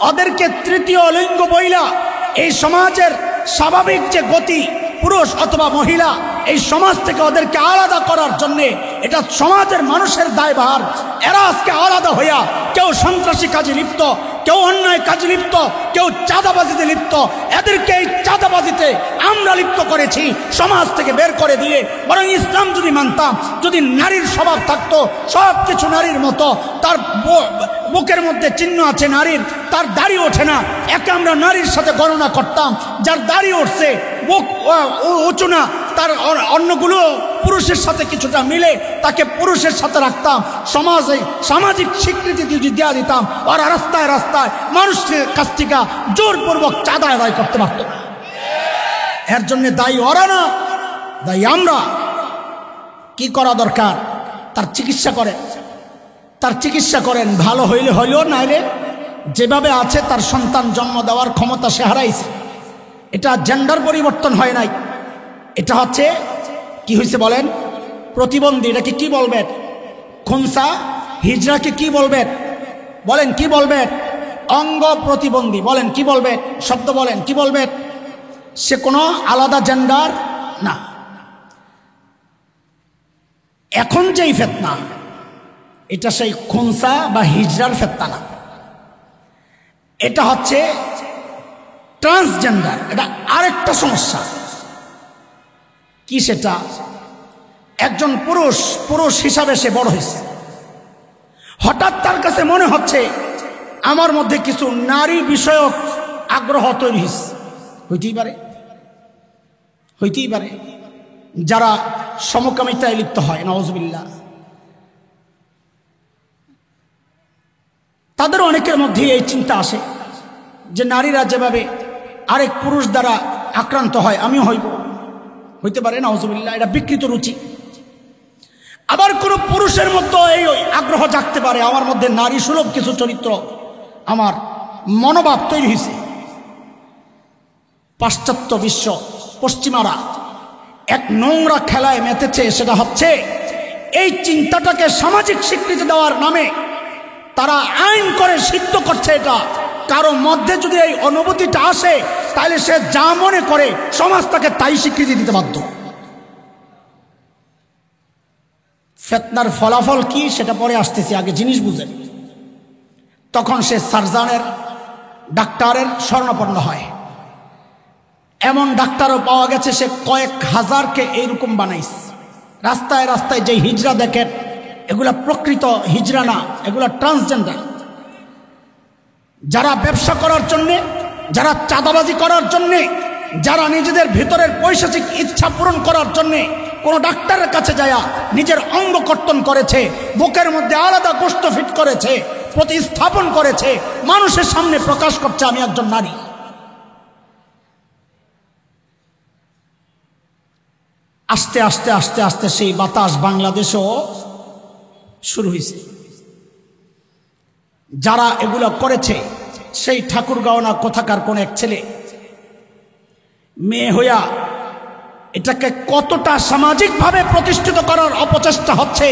S1: ওদেরকে তৃতীয় লিঙ্গ বইলা, এই সমাজের স্বাভাবিক যে গতি পুরুষ অথবা মহিলা, এই সমাজ থেকে ওদেরকে আলাদা করার জন্যে এটা সমাজের মানুষের দায়ভার। এরা আজকে আলাদা হইয়া কেউ সন্ত্রাসী কাজে লিপ্ত, কেউ অন্যায় কাজে লিপ্ত, কেউ চাঁদাবাজিতে লিপ্ত। এদেরকে এই চাঁদাবাজিতে আমরা লিপ্ত করেছি, সমাজ থেকে বের করে দিয়ে। বরং ইসলাম যদি মানতাম, যদি নারীর স্বভাব থাকতো সব কিছু নারীর মতো, তার বুকের মধ্যে চিহ্ন আছে নারীর, তার দাড়ি ওঠে না, একে আমরা নারীর সাথে গণনা করতাম। যার দাড়ি উঠছে, বুক উঁচু না, তার অন্যগুলো পুরুষের সাথে কিছুটা মিলে, তাকে পুরুষের সাথে রাখতাম। সমাজে সামাজিক স্বীকৃতি যদি দেওয়া দিতাম, ওরা রাস্তায় রাস্তায় মানুষের কাছ থেকে জোরপূর্বক চাঁদা আদায় করতে পারত। এর জন্য দায়ী ওরা না, দায়ী আমরা। কি করা দরকার? তার চিকিৎসা করেন, তার চিকিৎসা করেন। ভালো হইলে হইলেও, নাইলে যেভাবে আছে তার সন্তান জন্ম দেওয়ার ক্ষমতা সে হারাইছে। এটা জেন্ডার পরিবর্তন হয় নাই, এটা হচ্ছে কি হয়েছে বলেন? প্রতিবন্ধী। এটাকে কি বলবেন? খুনসা। হিজড়াকে কি বলবেন? বলেন কি বলবেন? অঙ্গ প্রতিবন্ধী। বলেন কি বলবেন? শব্দ বলেন কি বলবেন? সে কোনো আলাদা জেন্ডার না। এখন যেই ফেতনা, এটা সেই খুনসা বা হিজড়ার ফেতনা না, এটা হচ্ছে ট্রান্সজেন্ডার। এটা আরেকটা সমস্যা। কি সেটা? একজন পুরুষ, পুরুষ হিসাবে সে বড় হয়েছে, হঠাৎ তার কাছে মনে হচ্ছে আমার মধ্যে কিছু নারী বিষয়ক আগ্রহ তৈরি হয়েছে। হইতেই পারে, হইতেই পারে। যারা সমকামিতায় লিপ্ত হয়, নাউজুবিল্লাহ, তাদের অনেকের মধ্যে এই চিন্তা আসে যে নারীরা যেভাবে আরেক পুরুষ দ্বারা আক্রান্ত হয়, আমিও হইব। হইতে পারে, নাউজুবিল্লাহ, এটা বিকৃত রুচি। আবার কোনো পুরুষের মধ্যে এই আগ্রহ জাগতে পারে, আমার মধ্যে নারী সুলভ কিছু চরিত্র, আমার মনোভাব তৈরি হয়েছে। পাশ্চাত্য বিশ্ব, পশ্চিমারা এক নোংরা খেলায় মেতেছে, সেটা হচ্ছে এই চিন্তাটাকে সামাজিক স্বীকৃতি দেওয়ার নামে তারা আইন করে সিদ্ধ করছে। এটা কারো মধ্যে যদি এই অনুভূতিটা আসে তাহলে সে যা মনে করে সমাজ তাকে তাই স্বীকৃতি দিতে বাধ্য। ফিতনার ফলাফল কি সেটা পরে আসতেছি, আগে জিনিস বুঝেন। তখন সে সার্জনের ডাক্তারের শরণাপন্ন হয়। এমন ডাক্তারও পাওয়া গেছে সে কয়েক হাজারকে এইরকম বানাইছে। রাস্তায় রাস্তায় যে হিজড়া দেখেন এগুলা প্রকৃত হিজড়া না, এগুলা ট্রান্সজেন্ডার। যারা ব্যবসা করার জন্যে, যারা চাঁদাবাজি করার জন্যে, যারা নিজেদের ভিতরের পৈশাচিক ইচ্ছা পূরণ করার জন্যে কোনো ডাক্তারের কাছে যায়া নিজের অঙ্গ কর্তন করেছে, বুকের মধ্যে আলাদা গোস্ত ফিট করেছে, প্রতিস্থাপন করেছে, মানুষের সামনে প্রকাশ করছে আমি একজন নারী। আস্তে আস্তে আস্তে আস্তে সেই বাতাস বাংলাদেশেও শুরু হয়েছে। যারা এগুলো করেছে সেই ঠাকুরগাঁও না কোথাকার কোন এক ছেলে মেয়ে হইয়া এটাকে কতটা সামাজিকভাবে প্রতিষ্ঠিত করার অপচেষ্টা হচ্ছে।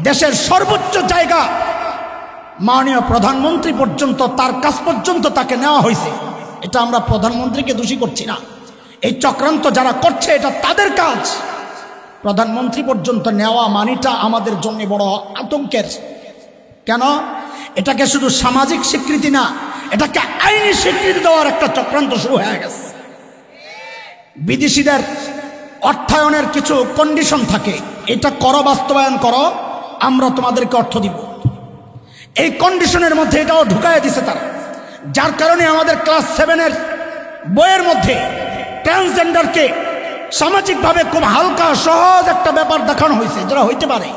S1: দেশের সর্বোচ্চ জায়গা মাননীয় প্রধানমন্ত্রী পর্যন্ত, তার কাছ পর্যন্ত তাকে নেওয়া হয়েছে। এটা আমরা প্রধানমন্ত্রীকে দোষী করছি না, এই চক্রান্ত যারা করছে এটা তাদের কাজ। প্রধানমন্ত্রী পর্যন্ত নেওয়া মানিটা আমাদের জন্য বড় আতঙ্কের। কেন? এটাকে শুধু সামাজিক স্বীকৃতি না, এটাকে আইনি স্বীকৃতি দেওয়ার একটা চক্রান্ত শুরু হয়ে গেছে। বিদেশিদের অর্থায়নের কিছু কন্ডিশন থাকে, এটা করো, বাস্তবায়ন করো, আমরা তোমাদেরকে অর্থ দিব। এই কন্ডিশনের মধ্যে এটাও ঢুকায় দিছে তারা, যার কারণে আমাদের ক্লাস 7-এর বইয়ের মধ্যে ট্রান্সজেন্ডারকে সামাজিকভাবে খুব হালকা সহজ একটা ব্যাপার দেখানো হয়েছে, যেটা হইতে পারে।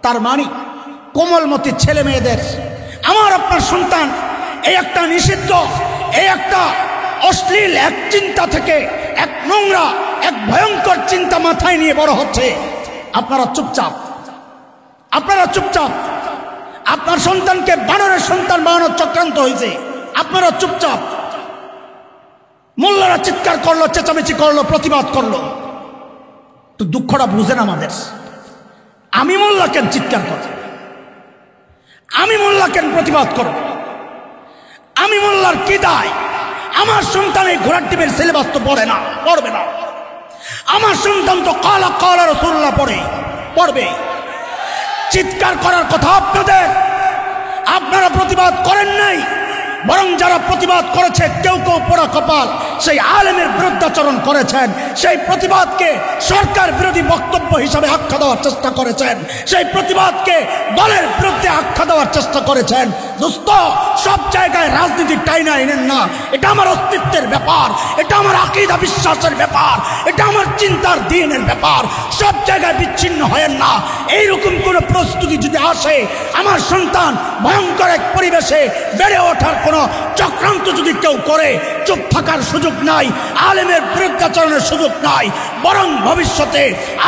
S1: তার মানে কোমলমতি ছেলে মেয়েদের, আমার আপনার সন্তান এই একটা নিষিদ্ধ, এই একটা অশ্লীল এক চিন্তা থেকে, এক নোংরা, এক ভয়ঙ্কর চিন্তা মাথায় নিয়ে বড় হচ্ছে। আপনারা চুপচাপ, আপনারা চুপচাপ। আপনার সন্তানকে বানরের সন্তান বানানোর চক্রান্ত হয়েছে, আপনারা চুপচাপ। মোল্লারা চিৎকার করলো, চেঁচামেচি করলো, প্রতিবাদ করলো, তো দুঃখটা বুঝেন আমাদের। আমি মোল্লা কেন চিৎকার করব? আমি মোল্লা কেন প্রতিবাদ করব? আমি মোল্লার কি দায়? আমার সন্তান এই ঘোড়ার টিমের সিলেবাস তো পড়ে না, পড়বে না। আমার সন্তান তো কালা কালা রাসূলুল্লাহ পড়বে। চিৎকার করার কথা আপনাদের, আপনারা প্রতিবাদ করেন নাই, বরং যারা প্রতিবাদ করেছে কেউ কেউ পোড়া কপাল সেই আলেমের বিরুদ্ধাচরণ করেছেন, সেই প্রতিবাদকে সরকার বিরোধী বক্তব্য হিসাবে আখ্যা দেওয়ার চেষ্টা করেছেন, সেই প্রতিবাদকে দলের বিরুদ্ধে আখ্যা দেওয়ার চেষ্টা করেছেন। দোস্ত, সব জায়গায় রাজনীতির টাইনা এনেন না। এটা আমার অস্তিত্বের ব্যাপার, এটা আমার আকীদা বিশ্বাসের ব্যাপার, এটা আমার চিন্তার দ্বীনের ব্যাপার। সব জায়গায় বিচ্ছিন্ন হয়েন না। এইরকম কোনো প্রস্তুতি যদি আসে, আমার সন্তান ভয়ঙ্কর এক পরিবেশে বেড়ে ওঠার কোনো চক্রান্ত যদি কেউ করে, চুপ থাকার সুযোগ নাই, আলেমের বিরুদ্ধাচরণের সুযোগ নাই, বরং ভবিষ্যতে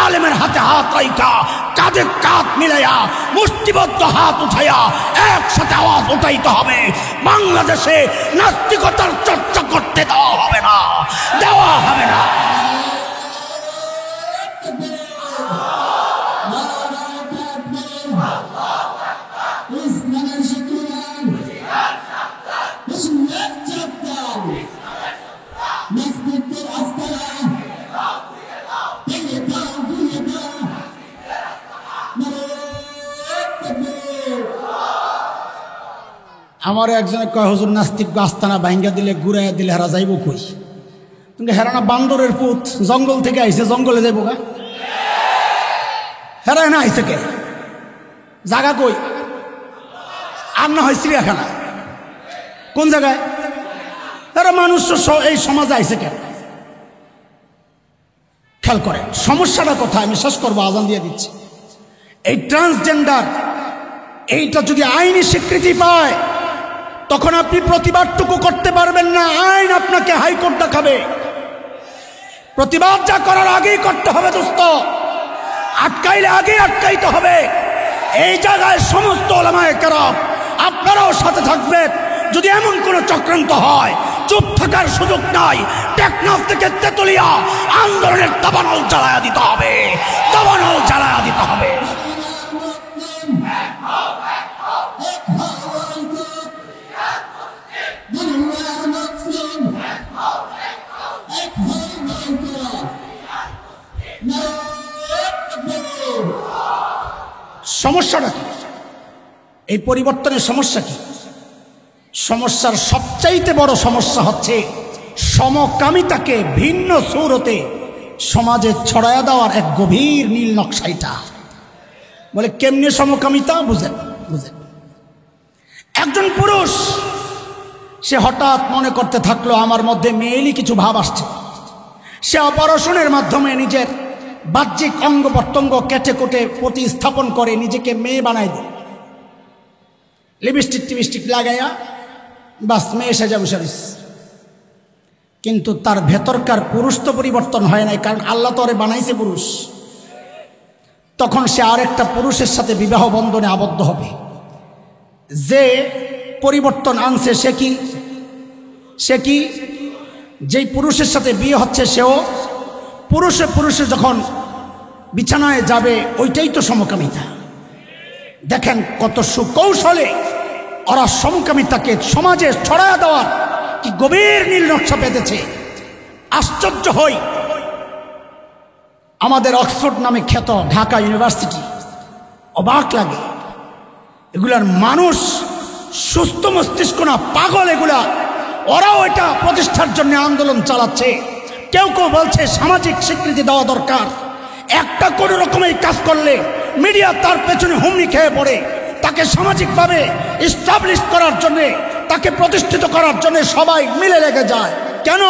S1: আলেমের হাতে হাত রাইখা, কাঁধে কাঁধ মিলাইয়া, মুষ্টিবদ্ধ হাত উঠাইয়া একসাথে আওয়াজ উঠাইতে হবে। বাংলাদেশে নাস্তিকতার চর্চা করতে দেওয়া হবে না, দেওয়া হবে না। আমার একজনে কয়, হুজুর নাস্তিক আস্তানা ভাঙ্গা দিলে, ঘুরাইয়া দিলে হেরা যাইব কই? তুমি হেরানা বান্দরের পুত, জঙ্গল থেকে আইছে, জঙ্গলে যাইব গা? হেরা না আইছে কে? জায়গা কই? আর না হয় চিড়িয়াখানা? কোন জায়গায়? হেরা মানুষ এই সমাজে আইছে কেন? খেয়াল করেন সমস্যাটা কোথায়। আমি শেষ করবো, আজান দিয়ে দিচ্ছি। এই ট্রান্সজেন্ডার এইটা যদি আইনি স্বীকৃতি পায়, তখন আপনি প্রতিবাদটুকু করতে পারবেন না, আইন আপনাকে হাইকোর্ট দেখাবে। প্রতিবাদ যা করার আগেই করতে হবে দোস্ত, আটকাইলে আগেই আটকাইতে হবে। এই জায়গায় সমস্ত উলামায়ে কেরাম আপনারাও সাথে থাকবেন। যদি এমন কোনো চক্রান্ত হয়, চুপ থাকার সুযোগ নাই। টেকনাফ থেকে তেতুলিয়া আন্দোলনের দাবানল জ্বালায়া দিতে হবে, দাবানল জ্বালায়া দিতে হবে। সমস্যাটা কি? এই পরিবর্তনের সমস্যা কি? সমস্যার সবচাইতে বড় সমস্যা হচ্ছে সমকামিতাকে ভিন্ন সূরতে সমাজে ছড়ায়া দেওয়ার এক গভীর নীল নকশাইটা। বলে কেমনে সমকামিতা? বুঝেন বুঝেন, একজন পুরুষ সে হঠাৎ মনে করতে থাকলো আমার মধ্যে মেয়েলি কিছু ভাব আসছে। সে অপারেশনের মাধ্যমে নিজের বাহ্যিক অঙ্গ প্রত্যঙ্গ কেটে কুটে প্রতিস্থাপন করে নিজেকে মেয়ে বানাই দেয়। লিপস্টিক টিপস্টিক লাগাইয়া বাস মেয়ে সেজা বসে রয়েছে। কিন্তু তার ভেতরকার পুরুষ তো পরিবর্তন হয় নাই, কারণ আল্লাহ তো ওরে বানাইছে পুরুষ। তখন সে আরেকটা পুরুষের সাথে বিবাহ বন্ধনে আবদ্ধ হবে। যে পরিবর্তন আনছে সে কি? সে কি? যেই পুরুষের সাথে বিয়ে হচ্ছে সেও পুরুষে পুরুষে যখন বিছানায় যাবে, ওইটাই তো সমকামিতা। দেখেন কত সুকৌশলে ওরা সমকামিতাকে সমাজে ছড়ায়া দেওয়ার কি গভীর নীল নকশা পেতেছে। আশ্চর্য হই, আমাদের অক্সফোর্ড নামে খ্যাত ঢাকা ইউনিভার্সিটি, অবাক লাগে এগুলার মানুষ সুস্থ মস্তিষ্ক না, পাগল এগুলা। ওরাও এটা প্রতিষ্ঠার জন্য আন্দোলন চালাচ্ছে। কেউ কেউ বলছে সামাজিক স্বীকৃতি দেওয়া দরকার। একটা কোনো রকমের কাজ করলে মিডিয়া তার পেছনে হুমড়ি খেয়ে পড়ে। তাকে সামাজিকভাবে এস্টাবলিশ করার জন্যে, তাকে প্রতিষ্ঠিত করার জন্য সবাই মিলে লেগে যায়। কেন?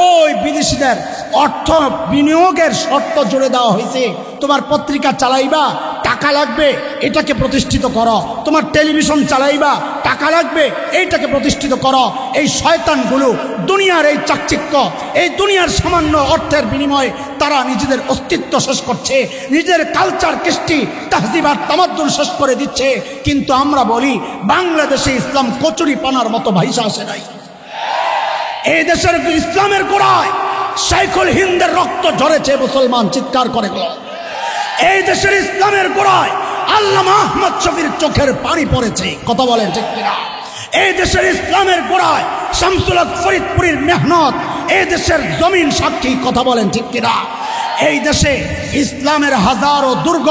S1: ওই বিদেশিদের অর্থ বিনিয়োগের শর্ত জুড়ে দেওয়া হয়েছে। তোমার পত্রিকা চালাইবা, টাকা লাগবে, এটাকে প্রতিষ্ঠিত করো। তোমার টেলিভিশন চালাইবা, টাকা লাগবে, এইটাকে প্রতিষ্ঠিত করো। এই শয়তানগুলো দুনিয়ার এই চাকচিক্য, এই দুনিয়ার সামান্য অর্থের বিনিময়ে তারা নিজেদের অস্তিত্ব শেষ করছে, নিজেদের কালচার, কৃষ্টি, তাহজিব আর তামাদ্দুন শেষ করে দিচ্ছে। কিন্তু আমরা বলি বাংলাদেশে ইসলাম কচুরি পানার মতো ভাইসা আসে নাই। এই দেশের ইসলামের গোড়ায় শাইখুল হিন্দের রক্ত ঝরেছে, মুসলমান চিৎকার করে গেল। এই দেশের ইসলামের গোড়ায় আল্লামা আহমদ শফির চোখের পানি পড়েছে, কথা বলেন ঠিক কিনা? এই দেশের ইসলামের গোড়ায় শামসুল হক ফরিদপুরীর মেহনত, এই দেশের জমিন সাক্ষী, কথা বলেন ঠিক কিনা? এই দেশে ইসলামের হাজারো দুর্গ,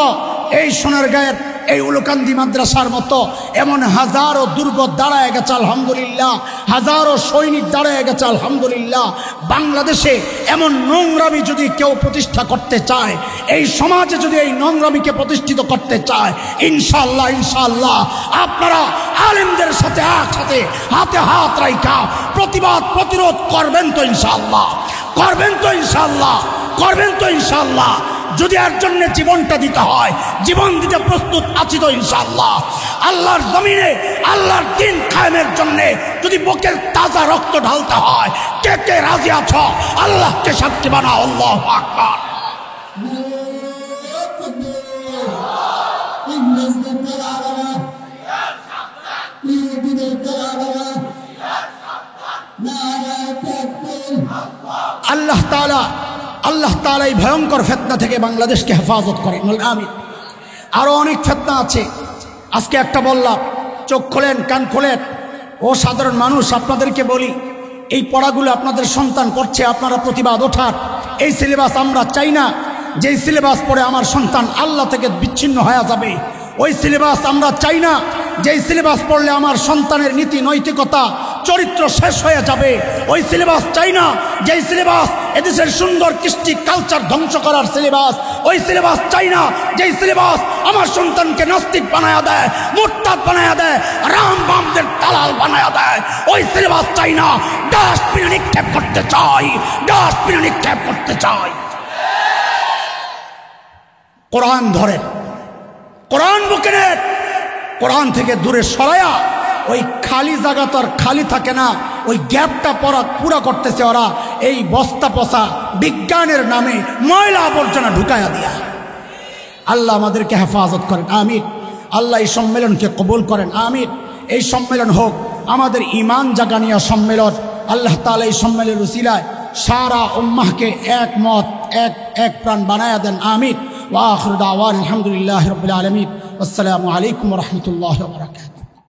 S1: এই সোনারগাঁয়ের এই উলুকান্দি মাদ্রাসার মতো এমন হাজারো দুর্গ দাঁড়ায় গেছে আলহামদুলিল্লাহ, হাজারো সৈনিক দাঁড়ায় গেছে আলহামদুলিল্লাহ। বাংলাদেশে এমন নোংরামি যদি কেউ প্রতিষ্ঠা করতে চায়, এই সমাজে যদি এই নোংরামিকে প্রতিষ্ঠিত করতে চায়, ইনশাআল্লাহ ইনশাআল্লাহ আপনারা আলেমদের সাথে একসাথে হাতে হাত রাইখা প্রতিবাদ প্রতিরোধ করবেন তো ইনশাআল্লাহ, করবেন তো ইনশাআল্লাহ, করবেন তো ইনশাআল্লাহ। যদি এর জন্য জীবনটা দিতে হয়, জীবন দিতে প্রস্তুত আছি তো ইনশাআল্লাহ। আল্লাহর জমিনে আল্লাহর দ্বীন কায়েমের জন্য যদি বুকের তাজা রক্ত ঢালতে হয়, কে কে রাজি আছো? আল্লাহকে সাক্ষী বানাও। আল্লাহু আকবার। আল্লাহ তাআলা এই ভয়ঙ্কর ফিতনা থেকে বাংলাদেশকে হেফাজত করেন, আমিন। আরো অনেক ফিতনা আছে, আজকে একটা বললাম। চোখ খোলেন, কান খোলেন। ও সাধারণ মানুষ, আপনাদেরকে বলি, এই পড়াগুলো আপনাদের সন্তান পড়ছে, আপনারা প্রতিবাদ ওঠার। এই সিলেবাস আমরা চাই না। যেই সিলেবাস পড়ে আমার সন্তান আল্লাহ থেকে বিচ্ছিন্ন হয়ে যাবে, ওই সিলেবাস আমরা চাই না। যেই সিলেবাস পড়লে আমার সন্তানের নীতি নৈতিকতা চরিত্র শেষ হয়ে যাবে, ওই সিলেবাস চাই না। যেই সিলেবাস এদেশের সুন্দর কৃষ্টি কালচার ধ্বংস করার সিলেবাস, ওই সিলেবাস চাই না। যেই সিলেবাস আমার সন্তানকে নাস্তিক বানায়া দেয়, মুরতাদ বানায়া দেয়, রাম বামদের দালাল বানায়া দেয়, ওই সিলেবাস চাই না। ডাস্টবিনে নিক্ষেপ করতে চাই, ডাস্টবিনে নিক্ষেপ করতে চাই। কোরআন ধরেন, কোরআন বুকে নেন, কোরআন থেকে দূরে সরায়া ওই খালি জায়গা তো আর খালি থাকে না, ওই গ্যাপটা পুরা করতেছে ওরা এই বস্তা পচা বিজ্ঞানের নামে ময়লা আবর্জনা ঢুকায়া দিয়া। আল্লাহ আমাদেরকে হেফাজত করেন, আমিন। আল্লাহ এই সম্মেলনকে কবুল করেন, আমিন। এই সম্মেলন হোক আমাদের ঈমান জাগানিয়া সম্মেলন, আল্লাহ তাআলা এই সম্মেলনের উসিলায় সারা উম্মাহকে একমত এক প্রাণ বানায়া দেন। আমিন। ওয়া আখিরু দাওয়ানা আলহামদুলিল্লাহি রাব্বিল আলামিন। আসসালামু আলাইকুম ওয়া রাহমাতুল্লাহি ওয়া বারাকাতুহু।